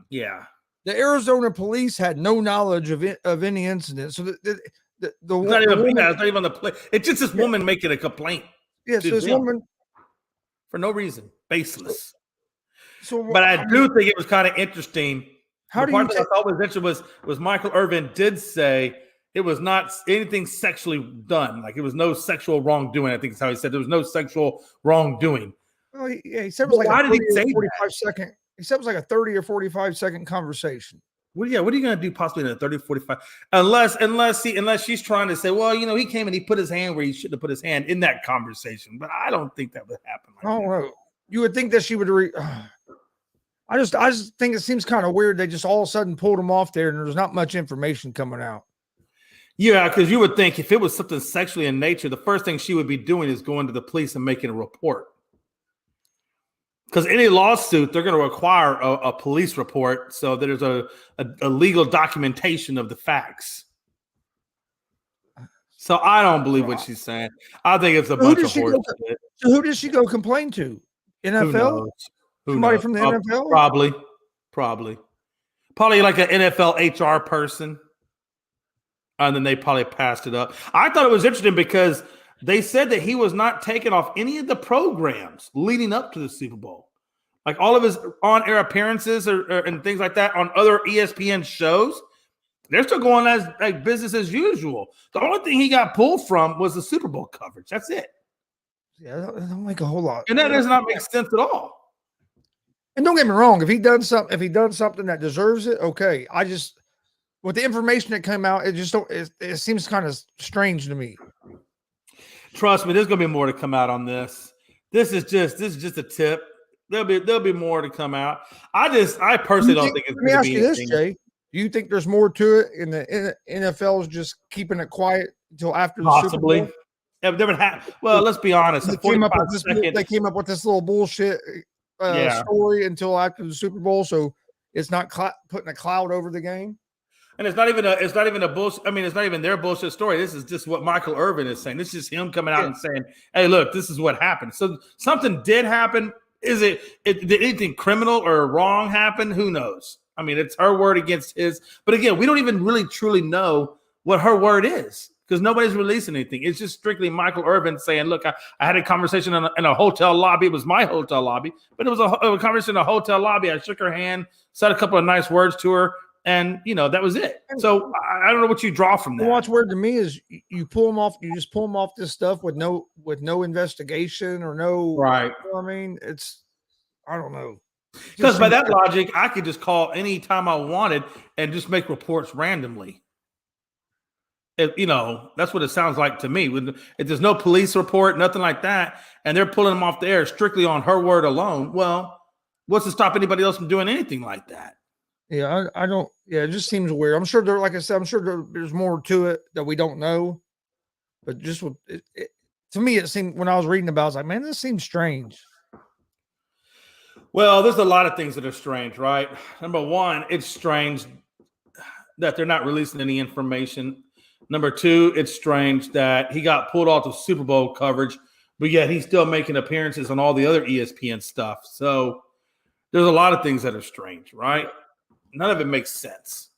Yeah. The Arizona police had no knowledge of any incident. So it's not even the play. It's just this woman making a complaint. Yes, this woman for no reason, baseless. But I do think it was kind of interesting. How the part that I thought was interesting was Michael Irvin did say it was not anything sexually done. Like it was no sexual wrongdoing. I think that's how he said there was no sexual wrongdoing. Well, he said it was like why did he say 45-second? He said it was like a 30 or 45-second conversation. Well, yeah, what are you going to do possibly in a 30, 45? Unless she's trying to say, well, he came and he put his hand where he shouldn't have put his hand in that conversation. But I don't think that would happen. I don't know. You would think that she would I just think it seems kind of weird. They just all of a sudden pulled him off there and there's not much information coming out. Yeah, because you would think if it was something sexually in nature, the first thing she would be doing is going to the police and making a report. Because any lawsuit, they're going to require a police report so that there's a legal documentation of the facts. So I don't believe what she's saying. I think it's a bunch of horse shit. So who does she go complain to? NFL? Somebody from the NFL? Probably like an NFL HR person. And then they probably passed it up. I thought it was interesting because they said that he was not taken off any of the programs leading up to the Super Bowl. Like all of his on-air appearances and things like that on other ESPN shows. They're still going as like business as usual. The only thing he got pulled from was the Super Bowl coverage. That's it. Yeah, that don't make a whole lot. And that does not make sense at all. And don't get me wrong, if he done something that deserves it, okay. I just with the information that came out, it seems kind of strange to me. Trust me, there's gonna be more to come out on this. This is just a tip. There'll be more to come out. I personally don't think it's let me gonna ask be you this, anything. Jay. Do you think there's more to it in the NFL is just keeping it quiet until after the Possibly. Super Bowl? Yeah, but well, let's be honest. They came up with this little bullshit story until after the Super Bowl, so it's not putting a cloud over the game. And it's not even a bullshit. I mean, it's not even their bullshit story. This is just what Michael Irvin is saying. This is just him coming out and saying, "Hey, look, this is what happened." So something did happen. Did anything criminal or wrong happen? Who knows? I mean, it's her word against his. But again, we don't even really truly know what her word is because nobody's releasing anything. It's just strictly Michael Irvin saying, "Look, I had a conversation in a hotel lobby. It was my hotel lobby, but it was a conversation in a hotel lobby. I shook her hand, said a couple of nice words to her." And that was it. So I don't know what you draw from that. What's weird to me is you pull them off. You just pull them off this stuff with no investigation or no. Right. You know I mean, I don't know. Because by that logic, I could just call any time I wanted and just make reports randomly. That's what it sounds like to me. If there's no police report, nothing like that, and they're pulling them off the air strictly on her word alone, well, what's to stop anybody else from doing anything like that? Yeah, I don't. Yeah, it just seems weird. I'm sure like I said, I'm sure there's more to it that we don't know. But just to me, it seemed when I was reading about it, I was like, man, this seems strange. Well, there's a lot of things that are strange, right? Number one, it's strange that they're not releasing any information. Number two, it's strange that he got pulled off of Super Bowl coverage, but yet he's still making appearances on all the other ESPN stuff. So there's a lot of things that are strange, right? None of it makes sense.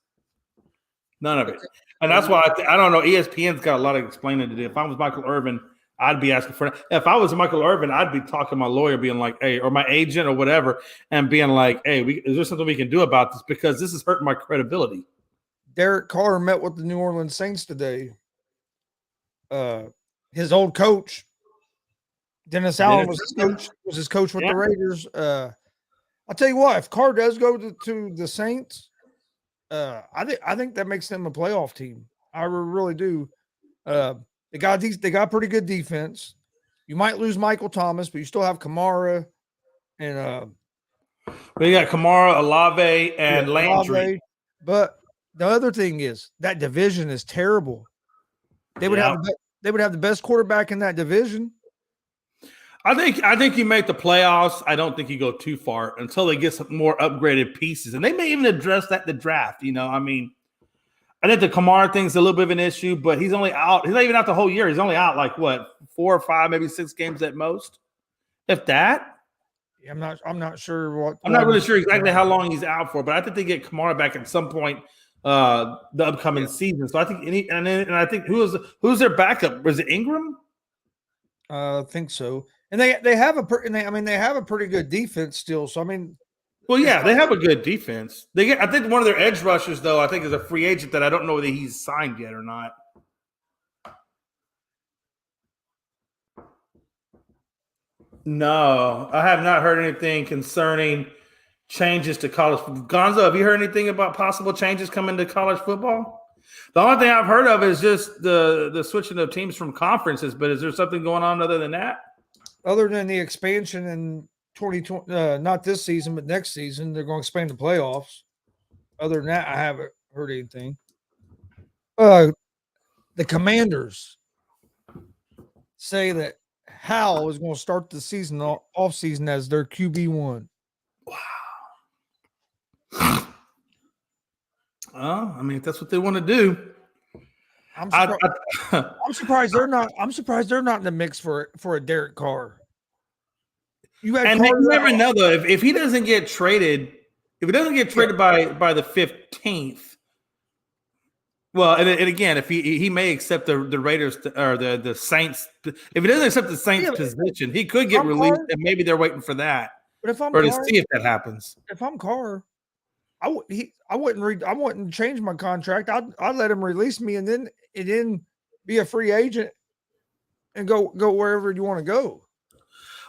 None of it. And that's why I don't know. ESPN's got a lot of explaining to do. If I was Michael Irvin, I'd be asking for it. If I was Michael Irvin, I'd be talking to my lawyer, being like, hey, or my agent or whatever, and being like, hey, is there something we can do about this? Because this is hurting my credibility. Derek Carr met with the New Orleans Saints today. His old coach, Dennis Allen, was his coach with the Raiders. I'll tell you what, if Carr does go to the Saints, I think that makes them a playoff team. I really do. They got pretty good defense. You might lose Michael Thomas, but you still have Kamara and you got Kamara, Olave, and Landry. But the other thing is that division is terrible. They would have the best quarterback in that division. I think you make the playoffs. I don't think you go too far until they get some more upgraded pieces, and they may even address that in the draft. I mean, I think the Kamara thing's a little bit of an issue, but he's only out. He's not even out the whole year. He's only out like what, 4 or 5, maybe 6 games at most, if that. Yeah, I'm not sure what. I'm not really sure exactly how long he's out for, but I think they get Kamara back at some point the upcoming season. So I think and I think who's their backup? Was it Ingram? I think so. And they have a pretty good defense still. So I mean, well, yeah, they have a good defense. I think one of their edge rushers, though, I think is a free agent that I don't know whether he's signed yet or not. No, I have not heard anything concerning changes to college. Gonzo, have you heard anything about possible changes coming to college football? The only thing I've heard of is just the switching of teams from conferences. But is there something going on other than that? Other than the expansion in 2020, not this season, but next season, they're going to expand the playoffs. Other than that, I haven't heard anything. The Commanders say that Howell is going to start the season off season as their QB1. Wow. Well, I mean, if that's what they want to do. I'm surprised they're not. I'm surprised they're not in the mix for a Derek Carr. You never know though. If he doesn't get traded, by the 15th, well, and again, if he may accept the Raiders or the Saints. If he doesn't accept the Saints position, he could get released, and maybe they're waiting for that. But if I'm to see if that happens. If I'm Carr, I wouldn't change my contract. I'd let him release me and then be a free agent and go wherever you want to go.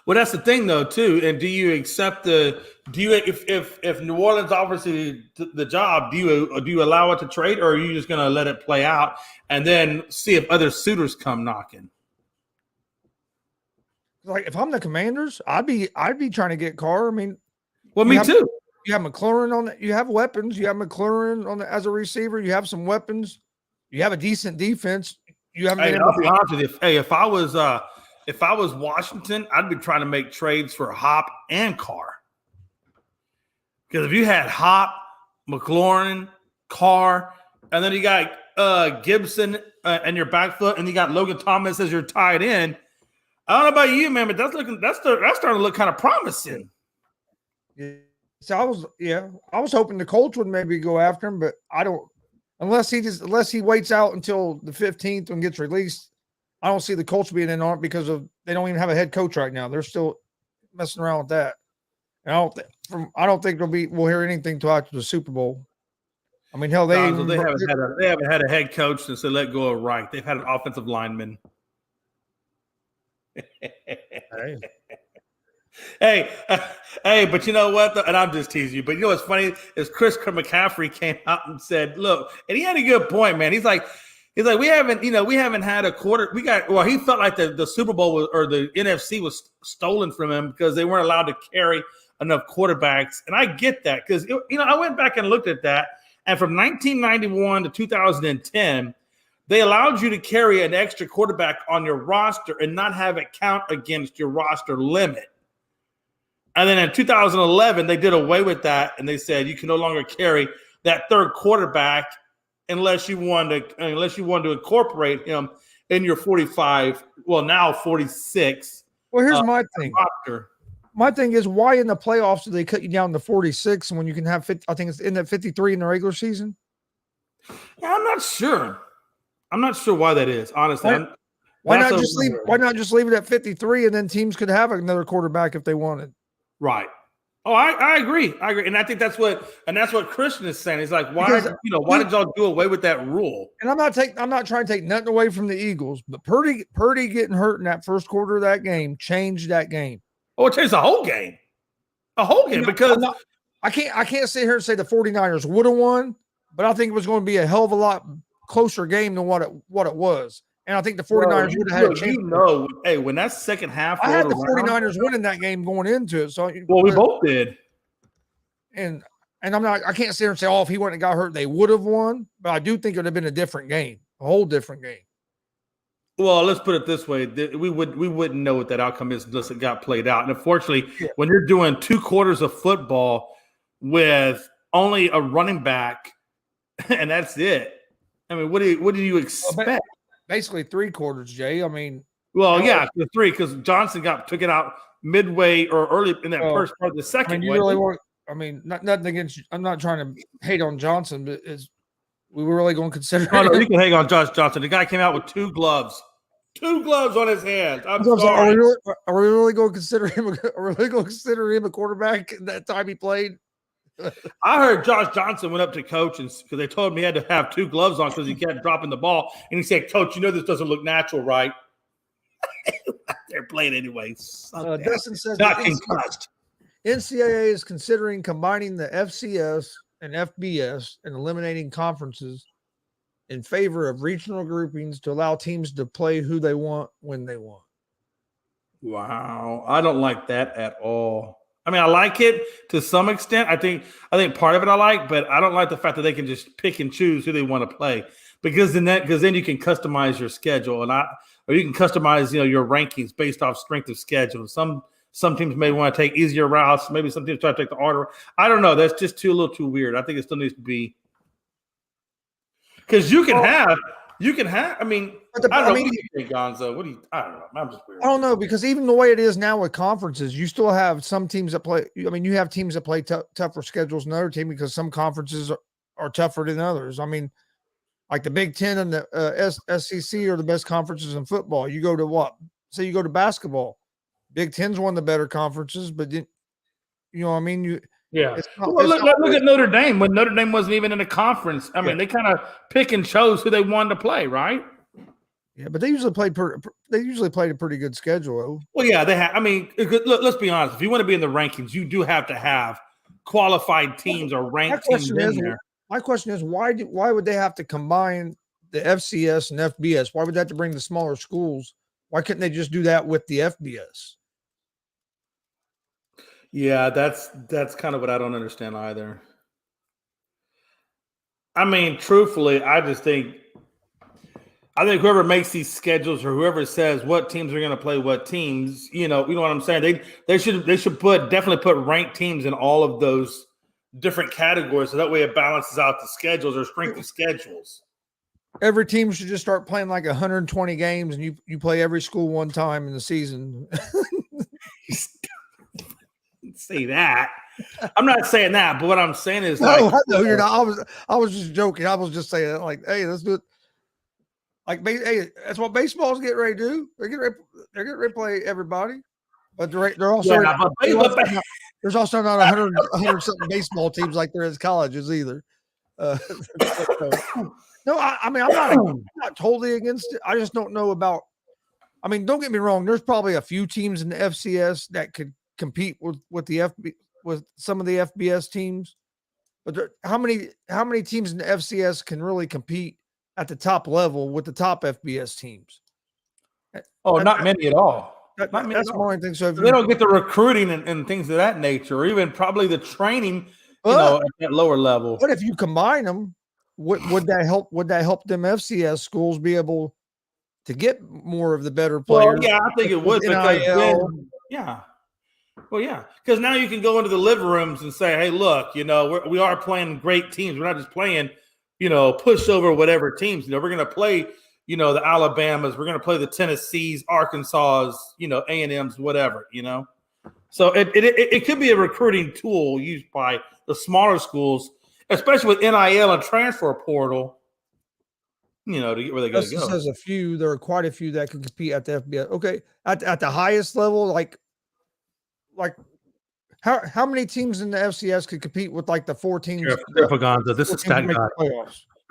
Well, that's the thing, though, too. And do you accept if New Orleans offers you the job, do you allow it to trade, or are you just going to let it play out and then see if other suitors come knocking? Like if I'm the Commanders, I'd be trying to get Carr. I mean, well, me too. You have McLaurin on it. You have weapons. You have McLaurin on as a receiver. You have some weapons. You have a decent defense. You haven't. Hey, I'll be honest with you. Hey, if I was Washington, I'd be trying to make trades for Hop and Carr. Because if you had Hop, McLaurin, Carr, and then you got Gibson and your back foot, and you got Logan Thomas as your tight end. I don't know about you, man, but that's starting to look kind of promising. Yeah. So I was hoping the Colts would maybe go after him, but I don't. Unless he waits out until the 15th and gets released, I don't see the Colts being in on it because they don't even have a head coach right now. They're still messing around with that. And I don't think we'll hear anything till after the Super Bowl. I mean, hell, they haven't had a head coach since they let go of Reich. They've had an offensive lineman. Hey, but you know what? And I'm just teasing you. But you know what's funny is Chris McCaffrey came out and said, "Look," and he had a good point, man. He's like, we haven't had a quarter. He felt like the Super Bowl or the NFC was stolen from him because they weren't allowed to carry enough quarterbacks. And I get that because I went back and looked at that, and from 1991 to 2010. They allowed you to carry an extra quarterback on your roster and not have it count against your roster limit. And then in 2011, they did away with that, and they said you can no longer carry that third quarterback unless you want to incorporate him in your 45. Well, now 46. Well, here's my thing. Roster. My thing is, why in the playoffs do they cut you down to 46 when you can have 50? I think it's in that 53 in the regular season. Yeah, I'm not sure. I'm not sure why that is, honestly. Why not just leave it at 53 and then teams could have another quarterback if they wanted? Right. Oh, I agree. And I think that's what Christian is saying. He's like, why did y'all do away with that rule? And I'm not trying to take nothing away from the Eagles, but Purdy getting hurt in that first quarter of that game changed that game. Oh, it changed the whole game. Because I can't sit here and say the 49ers would have won, but I think it was going to be a hell of a lot closer game than what it was. And I think the 49ers would have had a chance. Hey, when that second half I had the 49ers winning that game going into it. So we both did. And I can't sit here and say, if he wouldn't have got hurt, they would have won. But I do think it would have been a different game, a whole different game. Well, let's put it this way. We wouldn't know what that outcome is unless it got played out. And unfortunately, when you're doing 2 quarters of football with only a running back and that's it, I mean, what do you expect? Basically 3 quarters, Jay. I mean, the 3 because Johnson took it out midway or early in that first part of the second. Nothing against. I'm not trying to hate on Johnson, but we were really going to consider. Oh, no, you can hang on Josh Johnson. The guy came out with 2 gloves on his hands. I'm sorry. Are we really going to consider him? Are we really going to consider him a quarterback that time he played? I heard Josh Johnson went up to coach because they told him he had to have 2 gloves on because he kept dropping the ball. And he said, "Coach, this doesn't look natural, right?" They're playing anyway. Dustin says not concussed. NCAA is considering combining the FCS and FBS and eliminating conferences in favor of regional groupings to allow teams to play who they want when they want. Wow. I don't like that at all. I mean, I like it to some extent. I think part of it I like, but I don't like the fact that they can just pick and choose who they want to play because then you can customize your schedule or you can customize your rankings based off strength of schedule. Some teams may want to take easier routes. Maybe some teams try to take the harder. I don't know. That's just a little too weird. I think it still needs to be because you can have. I mean, what do you think, Gonzo? I don't know. I'm just weird. I don't know because even the way it is now with conferences, you still have some teams that play. I mean, you have teams that play tougher schedules than other teams because some conferences are tougher than others. I mean, like the Big Ten and the SEC are the best conferences in football. You go to what? Say you go to basketball. Big Ten's one of the better conferences, but what I mean, Yeah. It's not. Well, It's not look at Notre Dame when Notre Dame wasn't even in the conference. I mean, they kind of pick and chose who they wanted to play, right? yeah, but they usually played. They usually played a pretty good schedule. Though. Well, yeah, they have. I mean, look, let's be honest. If you want to be in the rankings, you do have to have qualified teams or ranked teams in there. My question is, why would they have to combine the FCS and FBS? Why would they have to bring the smaller schools? Why couldn't they just do that with the FBS? Yeah, that's kind of what I don't understand either. I mean, truthfully, I think whoever makes these schedules or whoever says what teams are going to play what teams, you know what I'm saying? They should definitely put ranked teams in all of those different categories, so that way it balances out the schedules or strength of schedules. Every team should just start playing like 120 games, and you play every school one time in the season. Say that. I'm not saying that, but what I'm saying is, no, you're not. I was just joking. I was just saying, like, hey, let's do it. Like, hey, that's what baseball's getting ready to do. They're getting ready to play everybody, but they're also there's also not 100 something baseball teams like there is colleges either. No, I mean, I'm not totally against it. I just don't know about. I mean, don't get me wrong. There's probably a few teams in the FCS that could compete with some of the FBS teams, but how many teams in the FCS can really compete at the top level with the top FBS teams? Oh, not many at all. That's my only thing. So if they don't get the recruiting and things of that nature, or even probably the training, at that lower level. But if you combine them, would that help? Would that help them FCS schools be able to get more of the better players? Well, yeah, I think it would because because now you can go into the living rooms and say, hey, look, we are playing great teams. We're not just playing, pushover whatever teams. We're going to play, the Alabamas. We're going to play the Tennessees, Arkansas, A&Ms, whatever, So it could be a recruiting tool used by the smaller schools, especially with NIL and transfer portal, to get where they got to go. Says there are quite a few that can compete at the FBS. Okay, at the highest level, like how many teams in the FCS could compete with like the 4 teams? Careful, Gonzo. This is stat guy.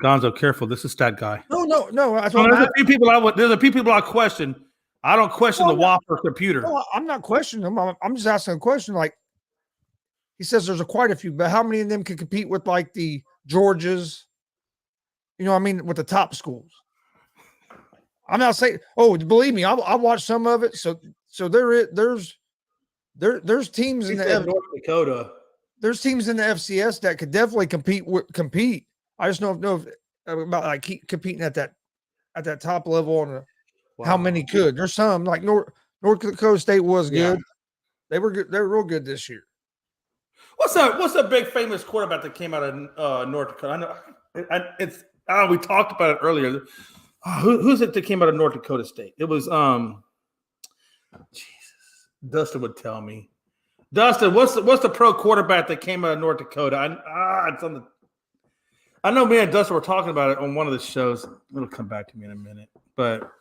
Gonzo, careful. This is stat guy. No. There's a few people I question. I don't question the Whopper computer. No, I'm not questioning them. I'm just asking a question. Like he says, there's quite a few, but how many of them can compete with like the Georgias? With the top schools. I'm not saying. Oh, believe me, I watched some of it. So there's teams in the North Dakota. There's teams in the FCS that could definitely compete. I just don't know about like competing at that top level on how many could. There's some like North Dakota State was good. They were good. They were real good this year. What's a big famous quarterback that came out of North Dakota? I know we talked about it earlier. Who's it that came out of North Dakota State? It was Jesus. Dustin would tell me. Dustin, what's the pro quarterback that came out of North Dakota? I know me and Dustin were talking about it on one of the shows. It'll come back to me in a minute, but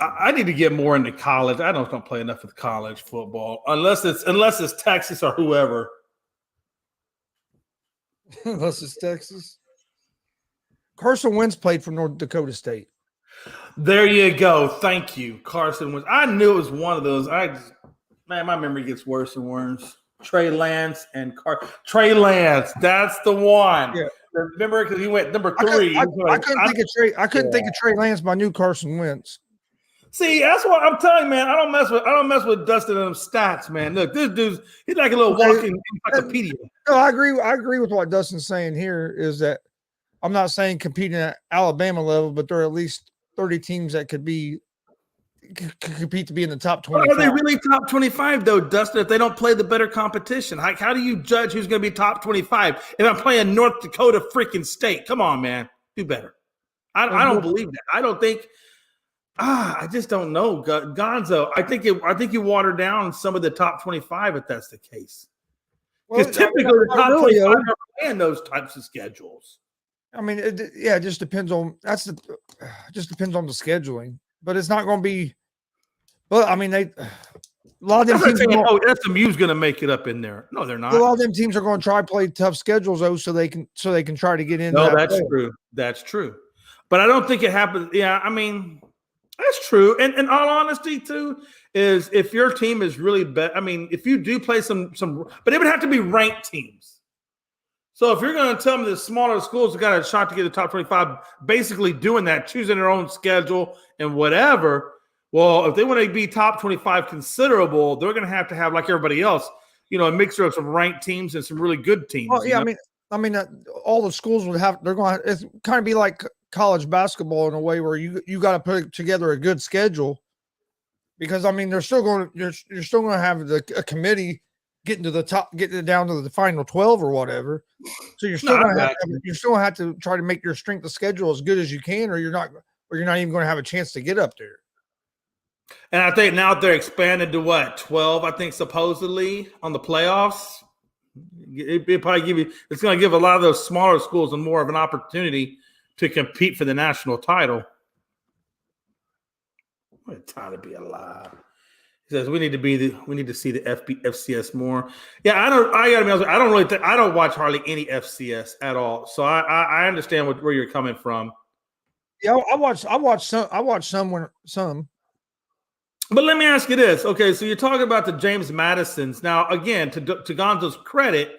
I need to get more into college. I don't play enough with college football unless it's Texas or whoever. Unless it's Texas. Carson Wentz played for North Dakota State. There you go. Thank you, Carson Wentz. I knew it was one of those. My memory gets worse and worse. Trey Lance and Trey Lance. That's the one. Yeah. Remember, because he went number 3. I couldn't think of Trey. I couldn't think of Trey Lance, but I knew Carson Wentz. See, that's what I'm telling you, man. I don't mess with Dustin and them stats, man. Look, this dude's he's like a little walking encyclopedia. No, I agree with what Dustin's saying here. Is that I'm not saying competing at Alabama level, but there are at least 30 teams that could compete to be in the top 25. Are they really top 25 though, Dustin? If they don't play the better competition, how do you judge who's going to be top 25? If I'm playing North Dakota freaking State, come on, man, do better. I don't believe that. I don't think. I just don't know, Gonzo. I think you water down some of the top 25 if that's the case. Because typically the top 25 are playing those types of schedules. I mean, it just depends on just depends on the scheduling, but it's not going to be. But I mean, lot of them That's like teams. saying, oh, SMU's going to make it up in there. No, they're not. A lot of them teams are going to try to play tough schedules though, so they can try to get into. No, that that's play. true. That's true. But I don't think it happens. Yeah, I mean, that's true. And in all honesty, too, is if your team is really bad. I mean, if you do play some, but it would have to be ranked teams. So if you're going to tell me the smaller schools have got a shot to get the top 25, basically doing that, choosing their own schedule and whatever. Well, if they want to be top 25 considerable, they're going to have like everybody else, a mixture of some ranked teams and some really good teams. Oh yeah, I mean, all the schools would have. They're going to. It's kind of be like college basketball in a way where you got to put together a good schedule, because I mean they're still going. You're still going to have a committee getting to the top, getting it down to the final 12 or whatever. So you're still going to have to try to make your strength of schedule as good as you can, or you're not even going to have a chance to get up there. And I think now they're expanded to what, 12, I think, supposedly on the playoffs. It probably it's going to give a lot of those smaller schools more of an opportunity to compete for the national title. What a time to be alive. He says we need to see the FCS more. Yeah, I gotta be honest, I don't watch hardly any FCS at all. So I understand where you're coming from. Yeah, I watch some. But let me ask you this. Okay, so you're talking about the James Madisons. Now, again, to Gonzo's credit,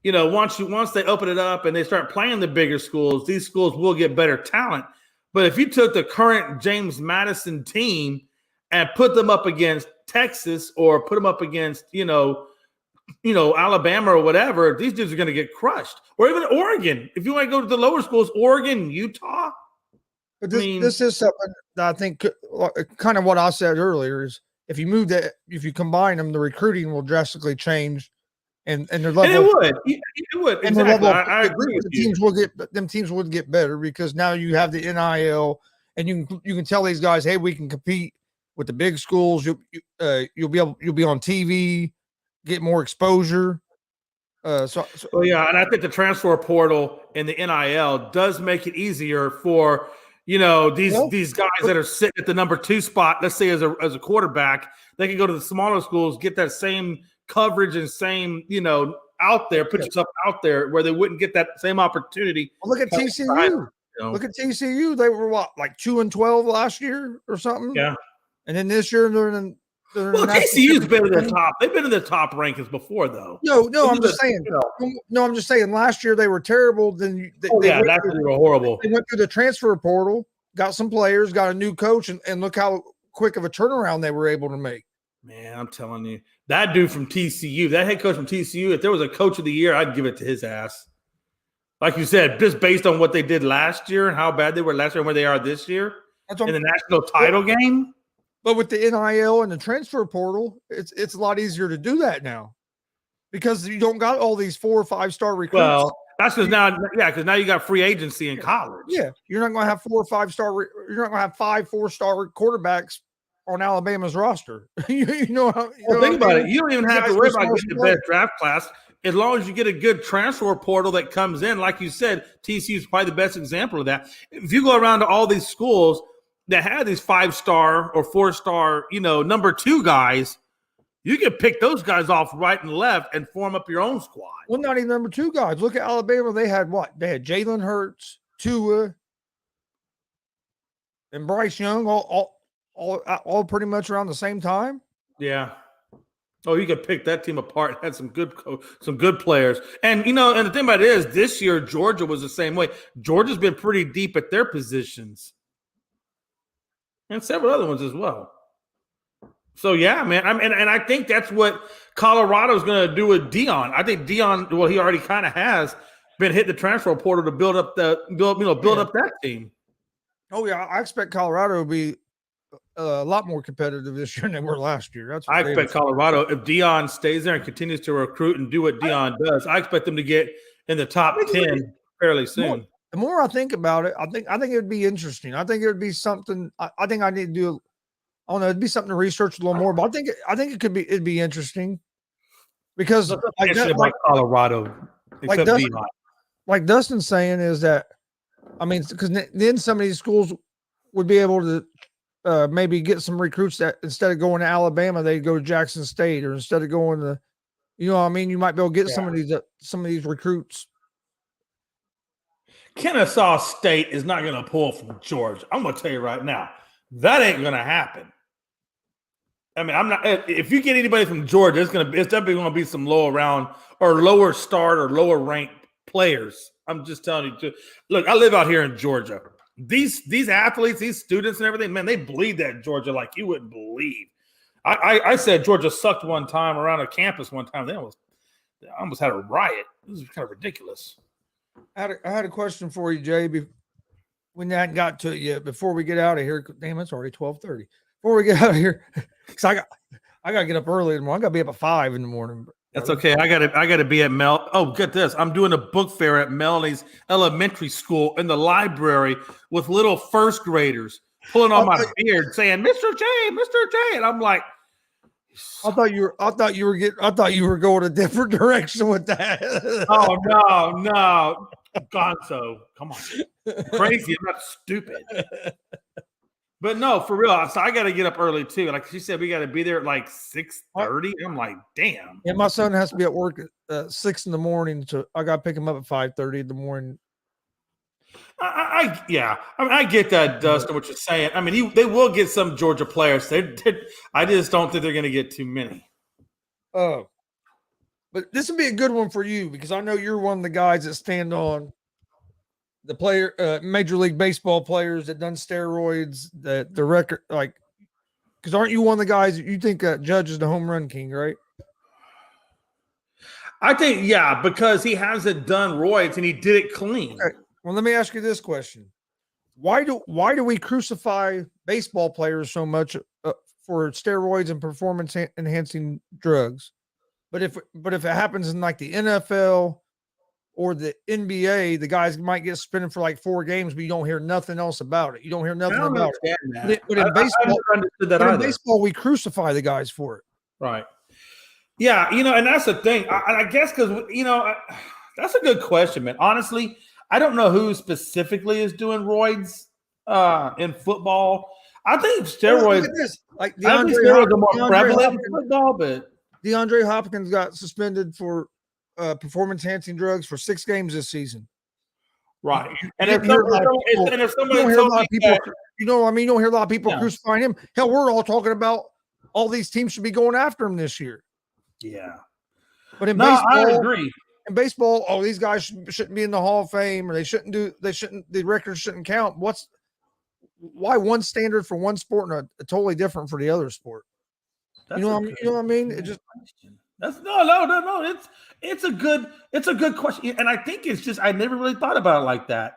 once they open it up and they start playing the bigger schools, these schools will get better talent. But if you took the current James Madison team and put them up against Texas or put them up against, Alabama or whatever, these dudes are going to get crushed. Or even Oregon. If you want to go to the lower schools, Oregon, Utah. But this is something that I think kind of what I said earlier is if you combine them, the recruiting will drastically change, and their level. And it would. And exactly. I agree with you. Teams would get better because now you have the NIL, and you can tell these guys, hey, we can compete with the big schools. You'll be on TV, get more exposure. And I think the transfer portal and the NIL does make it easier for these guys that are sitting at the number 2 spot. Let's say as a quarterback, they can go to the smaller schools, get that same coverage and same out there, put yourself out there where they wouldn't get that same opportunity. Well, look at TCU. Look at TCU. They were like 2-12 last year or something. Yeah, and then this year they're TCU's been in the top. They've been in the top rankings before, though. No, I'm just saying. No, I'm just saying. Last year they were terrible. Then last year they were horrible. They went through the transfer portal, got some players, got a new coach, and look how quick of a turnaround they were able to make. Man, I'm telling you, that dude from TCU, that head coach from TCU, if there was a coach of the year, I'd give it to his ass. Like you said, just based on what they did last year and how bad they were last year and where they are this year in the national title game. But with the NIL and the transfer portal, it's a lot easier to do that now because you don't got all these 4- or 5-star recruits. Well, that's because now you got free agency in college. Yeah, you're not going to have 4- or 5-star. You're not going to have 5 4-star quarterbacks on Alabama's roster. Think about it. You don't even have to worry about getting the best draft class as long as you get a good transfer portal that comes in. Like you said, TCU is probably the best example of that. If you go around to all these schools that had these 5-star or 4-star, number 2 guys, you can pick those guys off right and left and form up your own squad. Well, not even number 2 guys. Look at Alabama. They had what? They had Jalen Hurts, Tua, and Bryce Young all pretty much around the same time. Yeah. Oh, you could pick that team apart. Had some good players. And and the thing about it is this year Georgia was the same way. Georgia's been pretty deep at their positions. And several other ones as well. So yeah, man. And I think that's what Colorado's going to do with Deion. I think Deion, well, he already kind of has been hitting the transfer portal to build up up that team. Oh yeah, I expect Colorado to be a lot more competitive this year than they were last year. I expect Colorado, if Deion stays there and continues to recruit and do what Deion does, I expect them to get in the top 10 fairly soon. The more I think about it, I think it would be interesting. I think it would be something. I think I need to do. I don't know. It'd be something to research a little more, but I think it'd be interesting because like Colorado, like Dustin's saying is that, I mean, because then some of these schools would be able to maybe get some recruits that instead of going to Alabama, they go to Jackson State, or instead of going to, you know what I mean? You might be able to get some of these recruits. Kennesaw State is not going to pull from Georgia. I'm going to tell you right now, that ain't going to happen. I mean, I'm not. If you get anybody from Georgia, it's definitely going to be some lower start or lower ranked players. I'm just telling you. Look, I live out here in Georgia. These athletes, these students, and everything, man, they bleed that Georgia like you wouldn't believe. I said Georgia sucked one time around a campus one time. They almost had a riot. This is kind of ridiculous. I had a question for you, Jay. We hadn't got to it yet. Before we get out of here, damn, it's already 12:30. Before we get out of here, because I got to get up early in the morning. I got to be up at 5 in the morning. That's okay. I gotta be at Mel. Oh, get this! I'm doing a book fair at Melanie's elementary school in the library with little first graders pulling on my beard, saying "Mr. J, Mr. J," and I'm like, I thought you were going a different direction with that. Oh no, Gonzo, come on, crazy, I'm not stupid. But no, for real. So I got to get up early too. Like she said, we got to be there at like 6:30. I'm like, damn. Yeah, my son has to be at work at 6 in the morning, so I got to pick him up at 5:30 in the morning. I get that, Dustin, what you're saying. I mean, they will get some Georgia players. I just don't think they're going to get too many. Oh, but this would be a good one for you because I know you're one of the guys that stand on the Major League Baseball players that done steroids, the record, like, because aren't you one of the guys that you think Judge is the home run king, right? I think, yeah, because he hasn't done roids and he did it clean. Okay. Well, let me ask you this question: Why do we crucify baseball players so much for steroids and performance enhancing drugs? But if it happens in like the NFL or the NBA, the guys might get suspended for like 4 games, but you don't hear nothing else about it. You don't hear nothing about it. But in baseball, we crucify the guys for it. Right. Yeah, and that's the thing. I guess because, that's a good question, man. Honestly, I don't know who specifically is doing roids in football. I think steroids, like steroids are more prevalent in football, but DeAndre Hopkins got suspended for performance enhancing drugs for 6 games this season. Right. And if somebody told me that, you don't hear a lot of people crucifying him. Hell, we're all talking about all these teams should be going after him this year. Yeah. But in baseball, I agree. In baseball, these guys shouldn't be in the Hall of Fame, or the records shouldn't count. Why one standard for one sport and a totally different for the other sport? You know what I mean? It just that's no. It's a good question, and I think it's just I never really thought about it like that.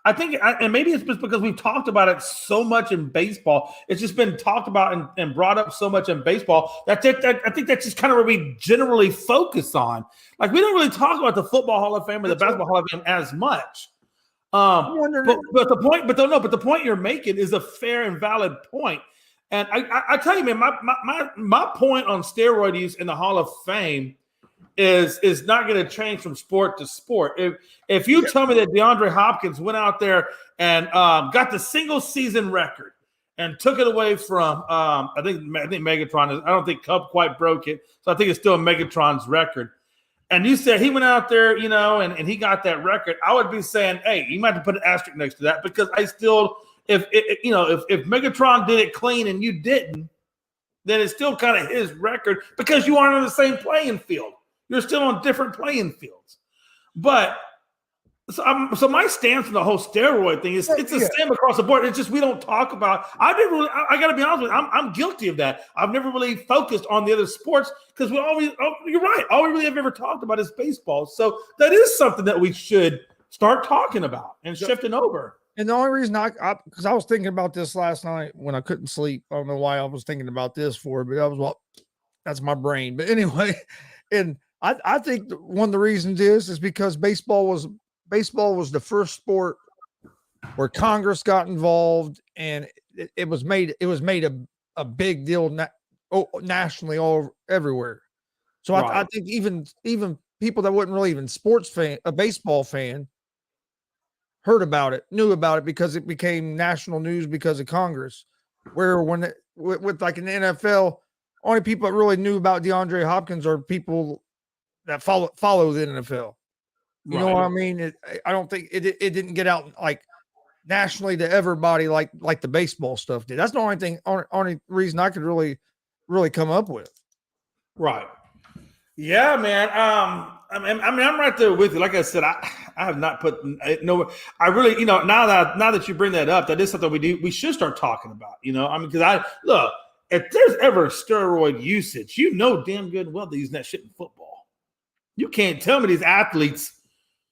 I think, and maybe it's just because we've talked about it so much in baseball. It's just been talked about and brought up so much in baseball. I think that's just kind of where we generally focus on. Like we don't really talk about the Football Hall of Fame or the Basketball Hall of Fame as much. But the point you're making is a fair and valid point. And I tell you, man, my point on steroid use in the Hall of Fame is not going to change from sport to sport. If you tell me that DeAndre Hopkins went out there and got the single season record and took it away from I think Megatron, I don't think Cub quite broke it, so I think it's still Megatron's record. And you said he went out there, and he got that record, I would be saying, hey, you might have to put an asterisk next to that because I still, if Megatron did it clean and you didn't, then it's still kind of his record because you aren't on the same playing field. You're still on different playing fields. But so my stance on the whole steroid thing is it's the same across the board. It's just we don't talk about. I got to be honest with you. I'm guilty of that. I've never really focused on the other sports because you're right. All we really have ever talked about is baseball. So that is something that we should start talking about and shifting over. And the only reason because I was thinking about this last night when I couldn't sleep. I don't know why I was thinking about this but that's my brain. But anyway, and I think one of the reasons is because baseball was the first sport where Congress got involved, and it was made a big deal nationally everywhere. So right. I think even people that wasn't really even a baseball fan, heard about it, knew about it because it became national news because of Congress. Where with like in the NFL, only people that really knew about DeAndre Hopkins are people that follow the NFL. You know what I mean? I don't think it didn't get out like nationally to everybody like the baseball stuff did. That's the only reason I could really come up with. Right. Yeah, man. I mean, I'm right there with you. Like I said, I have not put no. I really, now that you bring that up, that is something we should start talking about. I mean, because look, if there's ever steroid usage, damn good well they're using that shit in football. You can't tell me these athletes,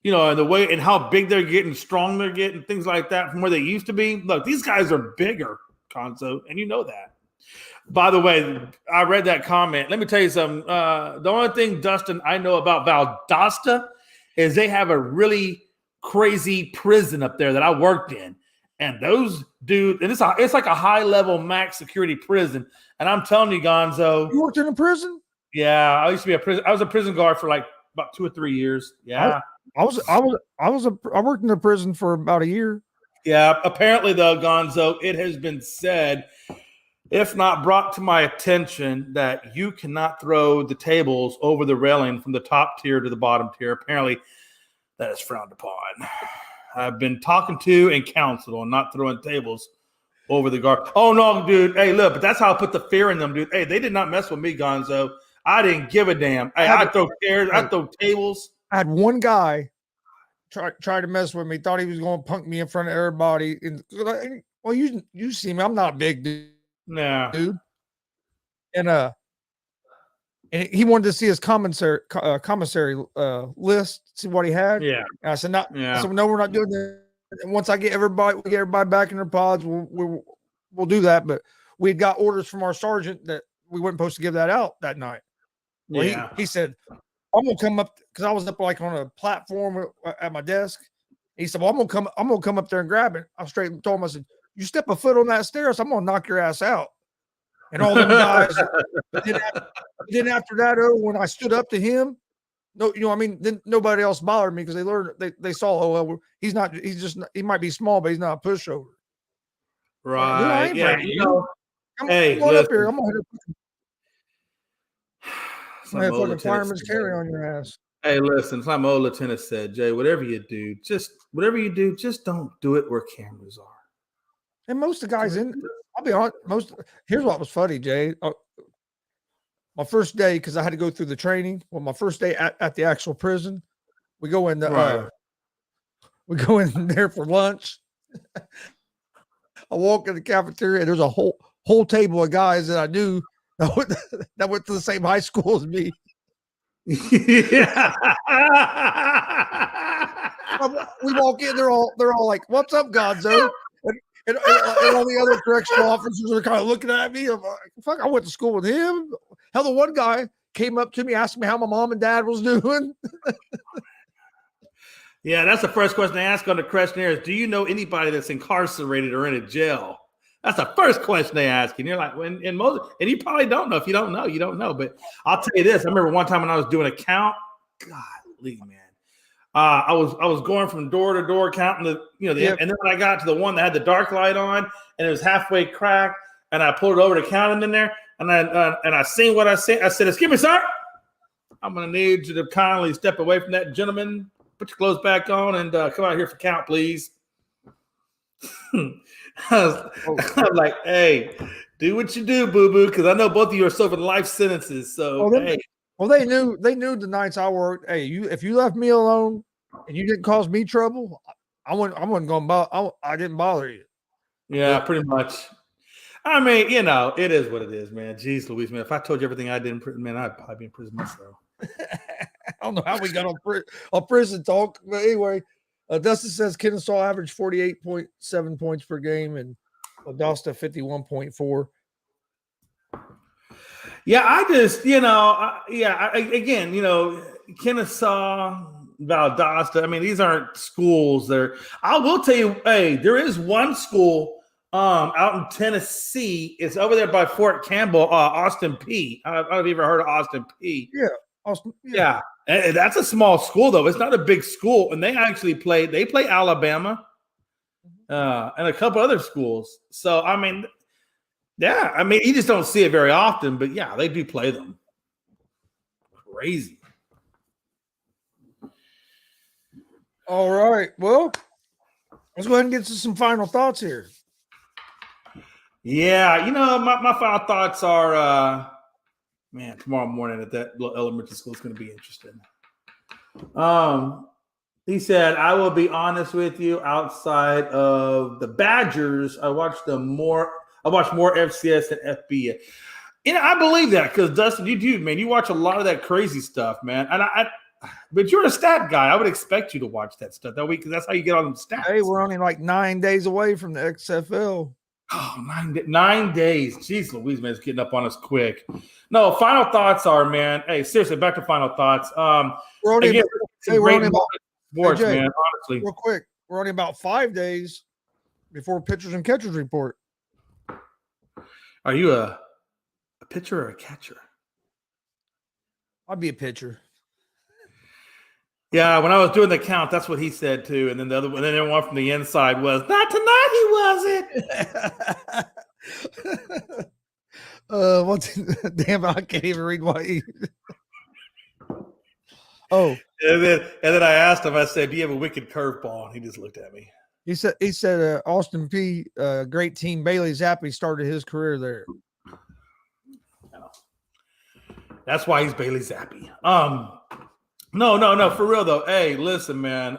and the way and how big they're getting, strong they're getting, things like that from where they used to be. Look, these guys are bigger, Gonzo, and you know that. By the way, I read that comment. Let me tell you something. The only thing, Dustin, I know about Valdosta is they have a really crazy prison up there that I worked in. And those dudes, and it's like a high-level max security prison. And I'm telling you, Gonzo. You worked in a prison? Yeah, I used to be I was a prison guard for like about 2 or 3 years. Yeah. I worked in a prison for about a year. Yeah, apparently though, Gonzo, it has been said, if not brought to my attention, that you cannot throw the tables over the railing from the top tier to the bottom tier. Apparently, that is frowned upon. I've been talking to and counseled on not throwing tables over the guard. Oh, no, dude. Hey, look, but that's how I put the fear in them, dude. Hey, they did not mess with me, Gonzo. I didn't give a damn. Hey, I'd throw chairs. I'd throw tables. I had one guy try to mess with me, thought he was going to punk me in front of everybody. Well, you see me. I'm not a big dude. Nah. Dude. And he wanted to see his commissary list, see what he had. Yeah. And I said, "No, yeah. So no, we're not doing that. And once we get everybody back in their pods, we'll do that." But we had got orders from our sergeant that we weren't supposed to give that out that night. Well, yeah. He said, "I'm gonna come up," because I was up like on a platform at my desk. He said, "Well, I'm gonna come up there and grab it." I straight told him, I said, "You step a foot on that stairs, I'm gonna knock your ass out." And all them guys. But then after that, when I stood up to him, then nobody else bothered me because they learned they saw, oh well, he might be small, but he's not a pushover. Right. Dude, yeah. I'm going up here. I'm gonna hit a fucking fireman's carry on your ass. Hey, listen, some old lieutenant said, Jay, whatever you do, just don't do it where cameras are. And most of the guys I'll be honest, here's what was funny, Jay. My first day, because I had to go through the training. Well, my first day at the actual prison, we go in there for lunch. I walk in the cafeteria, and there's a whole table of guys that I knew that went to the same high school as me. Yeah. We walk in, they're all like, "What's up, Gonzo?" And all the other correctional officers are kind of looking at me. I'm like, fuck, I went to school with him. Hell, the one guy came up to me, asked me how my mom and dad was doing. Yeah, that's the first question they ask on the questionnaire is, do you know anybody that's incarcerated or in a jail? That's the first question they ask. And you're like, and you probably don't know. If you don't know, you don't know. But I'll tell you this. I remember one time when I was doing a count, golly, man. I was going from door to door counting and then when I got to the one that had the dark light on and it was halfway cracked and I pulled it over to count them in there and I seen what I said. I said, "Excuse me, sir. I'm going to need you to kindly step away from that gentleman, put your clothes back on, and come out here for count, please." I was like, "Hey, do what you do, boo boo," because I know both of you are serving life sentences. So hey. Well, they knew the nights I worked. Hey, if you left me alone and you didn't cause me trouble, I wasn't going to I didn't bother you. Yeah, pretty much. I mean, it is what it is, man. Jeez Louise, man. If I told you everything I did in prison, man, I'd probably be in prison myself. I don't know how we got on prison talk, but anyway, Dustin says Kennesaw averaged 48.7 points per game and Valdosta 51.4. Yeah, I just, again, Kennesaw, Valdosta, I mean, these aren't schools. I will tell you, hey, there is one school out in Tennessee. It's over there by Fort Campbell, Austin P. I don't know if you ever heard of Austin P. Yeah, Austin. Yeah. And that's a small school, though. It's not a big school. And they actually play Alabama and a couple other schools. So, I mean, Yeah, I mean, you just don't see it very often, but yeah, they do play them. Crazy. All right. Well, let's go ahead and get to some final thoughts here. Yeah, my final thoughts are, man, tomorrow morning at that little elementary school is going to be interesting. He said, I will be honest with you, outside of the Badgers, I watched more FCS than FBS. I believe that because Dustin, you do, man. You watch a lot of that crazy stuff, man. And but you're a stat guy. I would expect you to watch that stuff that week because that's how you get all them stats. Hey, we're only like 9 days away from the XFL. Oh, 9 days. Jeez Louise, man, it's getting up on us quick. No, final thoughts are, man. Hey, seriously, back to final thoughts. We're only again, about sports, Jay, man. Honestly, real quick, we're only about 5 days before pitchers and catchers report. Are you a pitcher or a catcher? I'll be a pitcher. Yeah, when I was doing the count, that's what he said too. And then the one from the inside was, not tonight, he wasn't. Damn, I can't even read what he. Oh, and then I asked him. I said, "Do you have a wicked curveball?" And he just looked at me. He said Austin P. Great team. Bailey Zappi started his career there. That's why he's Bailey Zappi. No, for real though. Hey, listen, man.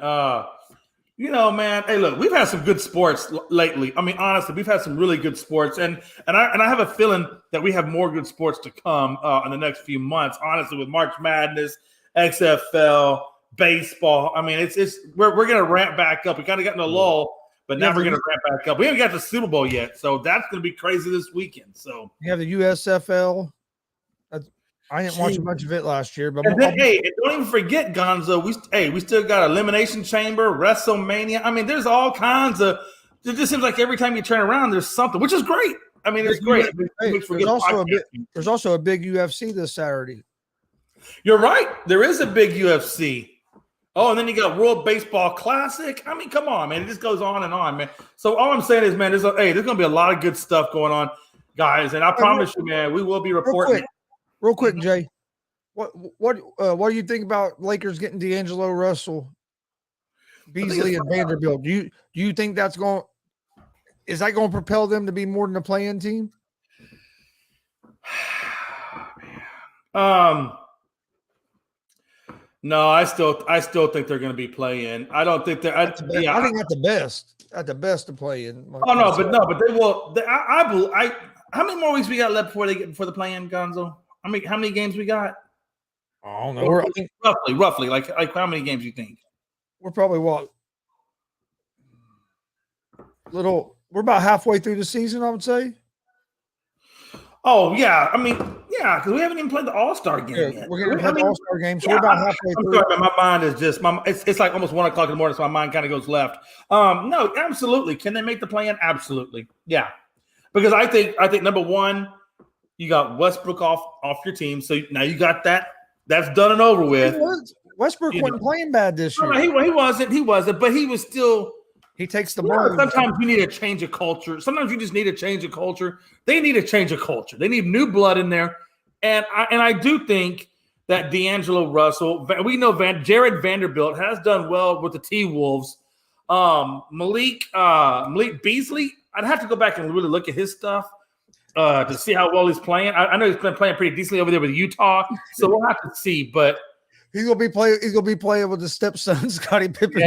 Man. Hey, look, we've had some good sports lately. I mean, honestly, we've had some really good sports, and I have a feeling that we have more good sports to come in the next few months. Honestly, with March Madness, XFL, baseball. I mean, we're gonna ramp back up. We kind of got in a lull, but now we're gonna ramp back up. We haven't got the Super Bowl yet, so that's gonna be crazy this weekend. So you have the USFL. I didn't watch much of it last year, but don't even forget, Gonzo. We still got Elimination Chamber, WrestleMania. I mean, there's all kinds of. It just seems like every time you turn around, there's something, which is great. I mean, it's great. There's also a big UFC this Saturday. You're right. There is a big UFC. Oh, and then you got World Baseball Classic. I mean, come on, man. It just goes on, man. So all I'm saying is, man, there's going to be a lot of good stuff going on, guys. And I promise you, man, we will be reporting. Real quick, Jay. What do you think about Lakers getting D'Angelo Russell, Beasley, and Vanderbilt? Do you think that's going? Is that going to propel them to be more than a play-in team? No, I still think they're going to be playing. I don't think they're. I think that's the best. At the best to play in. But they will. How many more weeks we got left before the play-in, Gonzo? How many games we got? I don't know. Roughly, like how many games you think? We're probably we're about halfway through the season, I would say. Oh yeah, because we haven't even played the All-Star game yet. We're going to play the All-Star game, so we're about halfway through. Sorry, my mind is just it's like almost 1:00 in the morning, so my mind kind of goes left. No, absolutely. Can they make the play-in? Absolutely, yeah. Because I think number one, you got Westbrook off your team, so now you got that. That's done and over with. Westbrook wasn't playing bad this year. No, he wasn't, but he was still. He takes the mark. Sometimes you need a change of culture. Sometimes you just need a change of culture. They need a change of culture. They need new blood in there. And I do think that D'Angelo Russell, we know Jared Vanderbilt has done well with the T-Wolves. Malik Beasley, I'd have to go back and really look at his stuff to see how well he's playing. I know he's been playing pretty decently over there with Utah, so we'll have to see. But he's gonna be playing with his stepson, Scottie Pippen.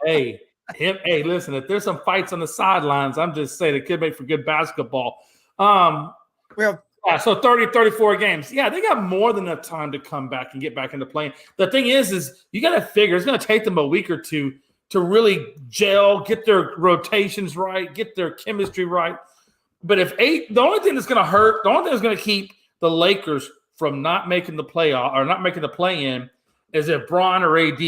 Hey, listen, if there's some fights on the sidelines, I'm just saying it could make for good basketball. So 30, 34 games. Yeah, they got more than enough time to come back and get back into playing. The thing is you got to figure it's going to take them a week or two to really gel, get their rotations right, get their chemistry right. But the only thing that's going to hurt, the only thing that's going to keep the Lakers from not making the playoff or not making the play-in is if Bron or AD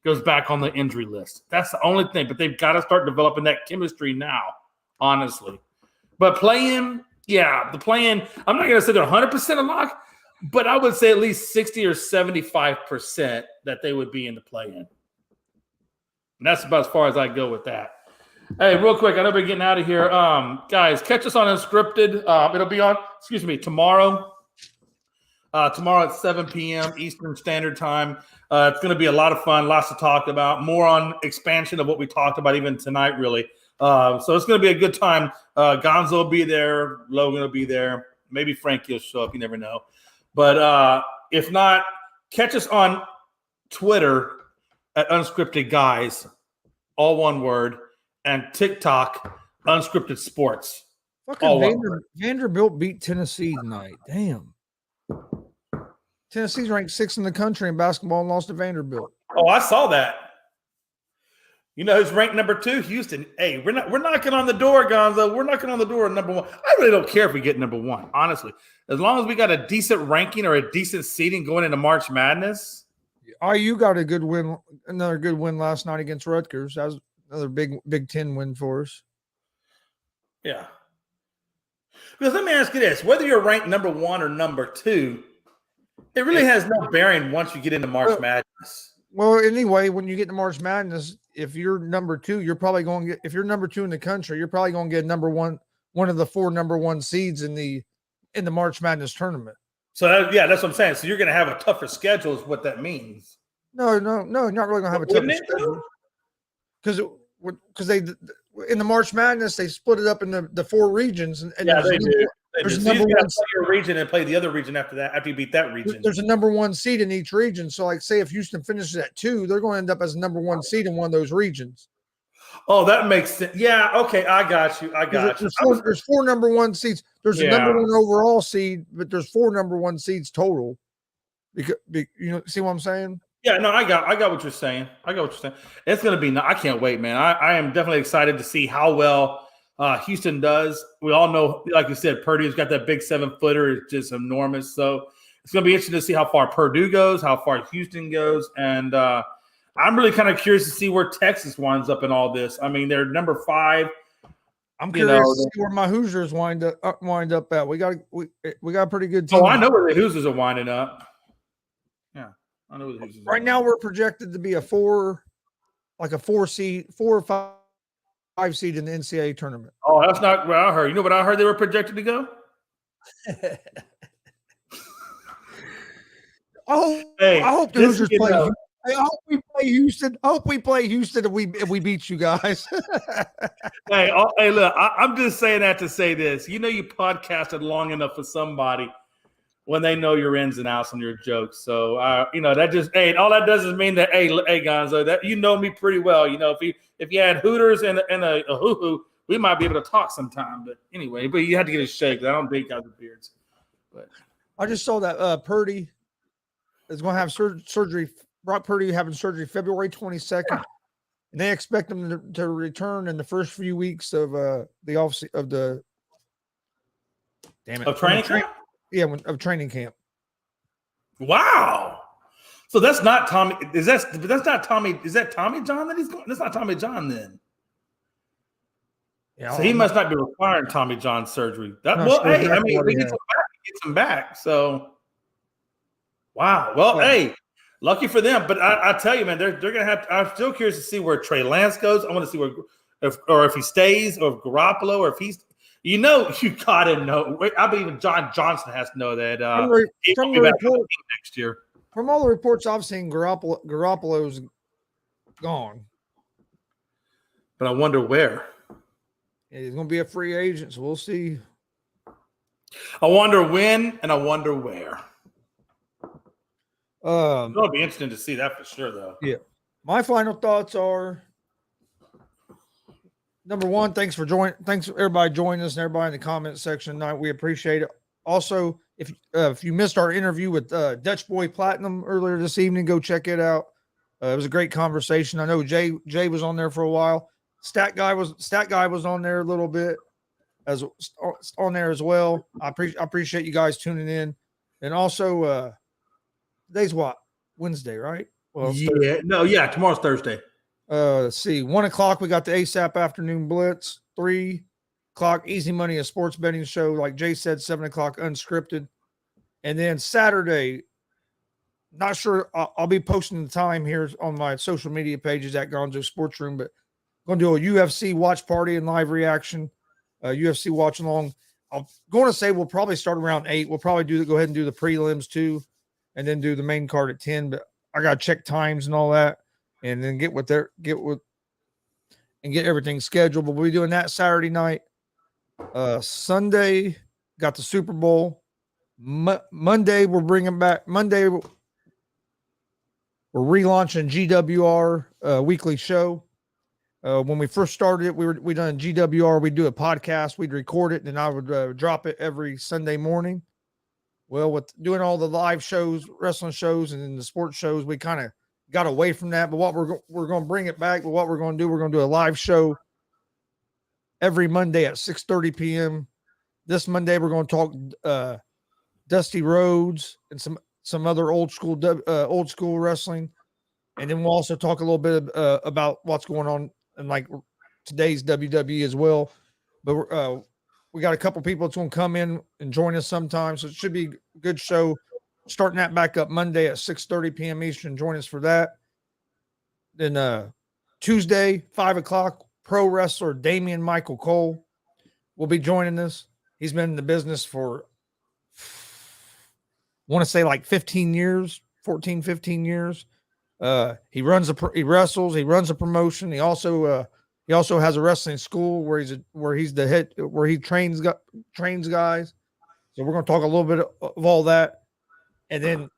goes back on the injury list. That's the only thing. But they've got to start developing that chemistry now, honestly. But play-in, yeah, the play-in, I'm not going to say they're 100% a lock, but I would say at least 60 or 75% that they would be in the play-in. And that's about as far as I go with that. Hey, real quick, I know we're getting out of here. Guys, catch us on Unscripted. It'll be on, tomorrow. Tomorrow at 7 p.m. Eastern Standard Time. It's going to be a lot of fun, lots to talk about, more on expansion of what we talked about even tonight, really. So it's going to be a good time. Gonzo will be there. Logan will be there. Maybe Frankie will show up. You never know. But if not, catch us on Twitter at Unscripted Guys, all one word, and TikTok, Unscripted Sports. Fucking Vanderbilt beat Tennessee tonight. Damn. Tennessee's ranked 6th in the country in basketball and lost to Vanderbilt. Oh, I saw that. You know who's ranked number 2? Houston. Hey, we're knocking on the door, Gonzo. We're knocking on the door at number 1. I really don't care if we get number 1, honestly. As long as we got a decent ranking or a decent seeding going into March Madness. IU got another good win last night against Rutgers. That was another Big Ten win for us. Yeah. Because let me ask you this: whether you're ranked number 1 or number 2, it really has no bearing once you get into March Madness. Well, anyway, when you get to March Madness, if you're number 2, you're probably going to get. If you're number 2 in the country, you're probably going to get number 1, one of the 4 number 1 seeds in the March Madness tournament. So that's what I'm saying. So you're going to have a tougher schedule, is what that means. No, you're not really going to have a tougher schedule because they in the March Madness they split it up in the 4 regions. And yeah, they do. There's so number you 1 play your region and play the other region after that. After you beat that region, there's a number 1 seed in each region. So, like, say if Houston finishes at 2, they're going to end up as number 1 seed in one of those regions. Oh, that makes sense. Yeah, okay, I got you. There's 4 number 1 seeds. There's a number 1 overall seed, but there's 4 number 1 seeds total. Because see what I'm saying? Yeah, no, I got what you're saying. It's going to be. I can't wait, man. I am definitely excited to see how well Houston does. We all know, like you said, Purdue's got that big 7-footer. It's just enormous. So it's going to be interesting to see how far Purdue goes, how far Houston goes. And I'm really kind of curious to see where Texas winds up in all this. I mean, they're number 5. I'm curious to see where my Hoosiers wind up at. We got a pretty good team. Oh, I know where the Hoosiers are winding up. Yeah, I know where the Hoosiers right now we're projected to be a 4 seed, 4 or 5 seed in the NCAA tournament. Oh, that's not what I heard. You know what I heard they were projected to go? I hope the Hoosiers play. I hope we play Houston. I hope we play Houston if we beat you guys. Hey, look, I'm just saying that to say this. You podcasted long enough for somebody when they know your ins and outs on your jokes. So, that just, all that does is mean that, hey, Gonzo, that you know me pretty well. If you had Hooters and a hoo-hoo, we might be able to talk sometime. But anyway, you had to get a shake. I don't date guys with beards. But I just saw that Purdy is going to have surgery. Brock Purdy having surgery February 22nd. And they expect him to return in the first few weeks of the training camp? Yeah, of training camp. Wow. So that's not Tommy. That's not Tommy. Is that Tommy John that he's going? That's not Tommy John then. Yeah. So he must not be requiring Tommy John surgery. We get some back. So wow. Well, hey, lucky for them. But I tell you, man, they're gonna have. I'm still curious to see where Trey Lance goes. I want to see if he stays, or if Garoppolo, or if he's. You gotta know. I believe even John Johnson has to know that he won't be back next year. From all the reports I've seen, Garoppolo's gone. But I wonder where. Yeah, he's going to be a free agent, so we'll see. I wonder when, and I wonder where. It'll be interesting to see that for sure, though. Yeah. My final thoughts are. Number 1, thanks for everybody joining us and everybody in the comment section tonight. We appreciate it. Also, if you missed our interview with Dutch Boy Platinum earlier this evening, go check it out. It was a great conversation. I know Jay was on there for a while. Stat guy was on there a little bit as well. I appreciate you guys tuning in. And also, today's what? Wednesday, right? Well, tomorrow's Thursday. Let's see, 1:00 we got the ASAP afternoon blitz. 3:00 Easy Money, a sports betting show, like Jay said. 7:00 unscripted, and then Saturday. Not sure. I'll be posting the time here on my social media pages at Gonzo's Sports Room, but Going to do a UFC watch party and live reaction, UFC watch along. I'm going to say we'll probably start around 8. We'll probably go ahead and do the prelims too, and then do the main card at 10. But I got to check times and all that, and then get everything scheduled. But we'll be doing that Saturday night. Sunday got the Super Bowl. Monday we're bringing back. Monday we're relaunching GWR weekly show. When we first started it, we done GWR. We'd do a podcast. We'd record it, and I would drop it every Sunday morning. Well, with doing all the live shows, wrestling shows, and then the sports shows, we kind of got away from that. But what we're going to bring it back. But what we're going to do, we're going to do a live show every Monday at 6:30 p.m. This Monday, we're going to talk Dusty Rhodes and some other old school wrestling, and then we'll also talk a little bit about what's going on in like today's WWE as well. But we got a couple people that's going to come in and join us sometime, so it should be a good show. Starting that back up Monday at 6:30 p.m. Eastern. Join us for that. Then Tuesday, 5 o'clock, pro wrestler Damian Michael Cole will be joining us. He's been in the business for, I want to say like 15 years, 14, 15 years. He wrestles, he runs a promotion. He also has a wrestling school where he's the head, where he trains guys. So we're going to talk a little bit of all that. And then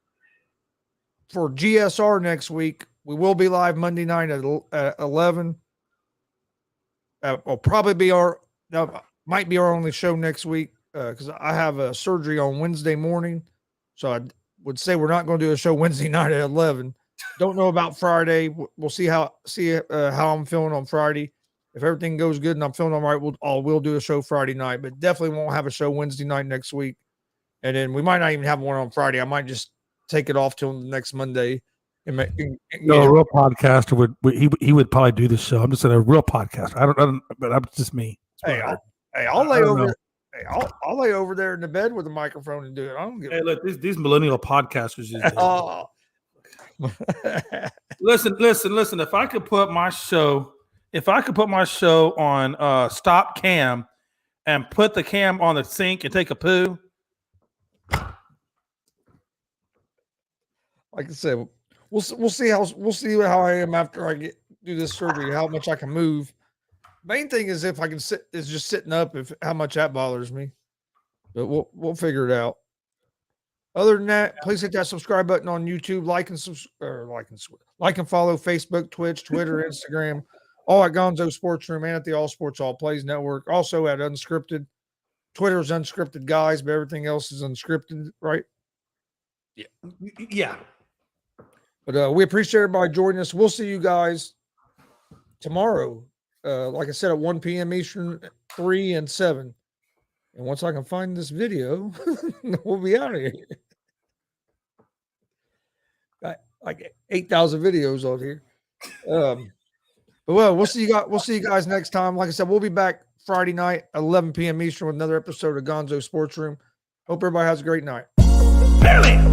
for G.S.R. next week, we will be live Monday night at 11. That might be our only show next week because I have a surgery on Wednesday morning. So I would say we're not going to do a show Wednesday night at 11. Don't know about Friday. We'll see how I'm feeling on Friday. If everything goes good and I'm feeling all right, we'll do a show Friday night, but definitely won't have a show Wednesday night next week. And then we might not even have one on Friday. I might just take it off till next Monday. A real podcaster he would probably do this show. I'm just saying a real podcaster. I don't but I'm just me. I'll lay over. Hey, I'll lay over there in the bed with a microphone and do it. I don't give. Hey, look, these millennial podcasters. Listen. If I could put my show on stop cam and put the cam on the sink and take a poo. Like I said, we'll see how I am after I do this surgery, how much I can move. Main thing is if I can sit, is just sitting up. If how much that bothers me, but we'll figure it out. Other than that, please hit that subscribe button on YouTube. Like and follow Facebook, Twitch, Twitter, Instagram, all at Gonzo'S Sports Room and at the All Sports All Plays Network. Also at Unscripted. Twitter's Unscripted Guys, but everything else is unscripted, right? Yeah. But we appreciate everybody joining us. We'll see you guys tomorrow. Like I said, at 1 p.m. Eastern, 3 and 7. And once I can find this video, we'll be out of here. Got like 8,000 videos on here. But we'll see you guys next time. Like I said, we'll be back Friday night at 11 p.m. Eastern with another episode of Gonzo'S Sports Room. Hope everybody has a great night. Barely.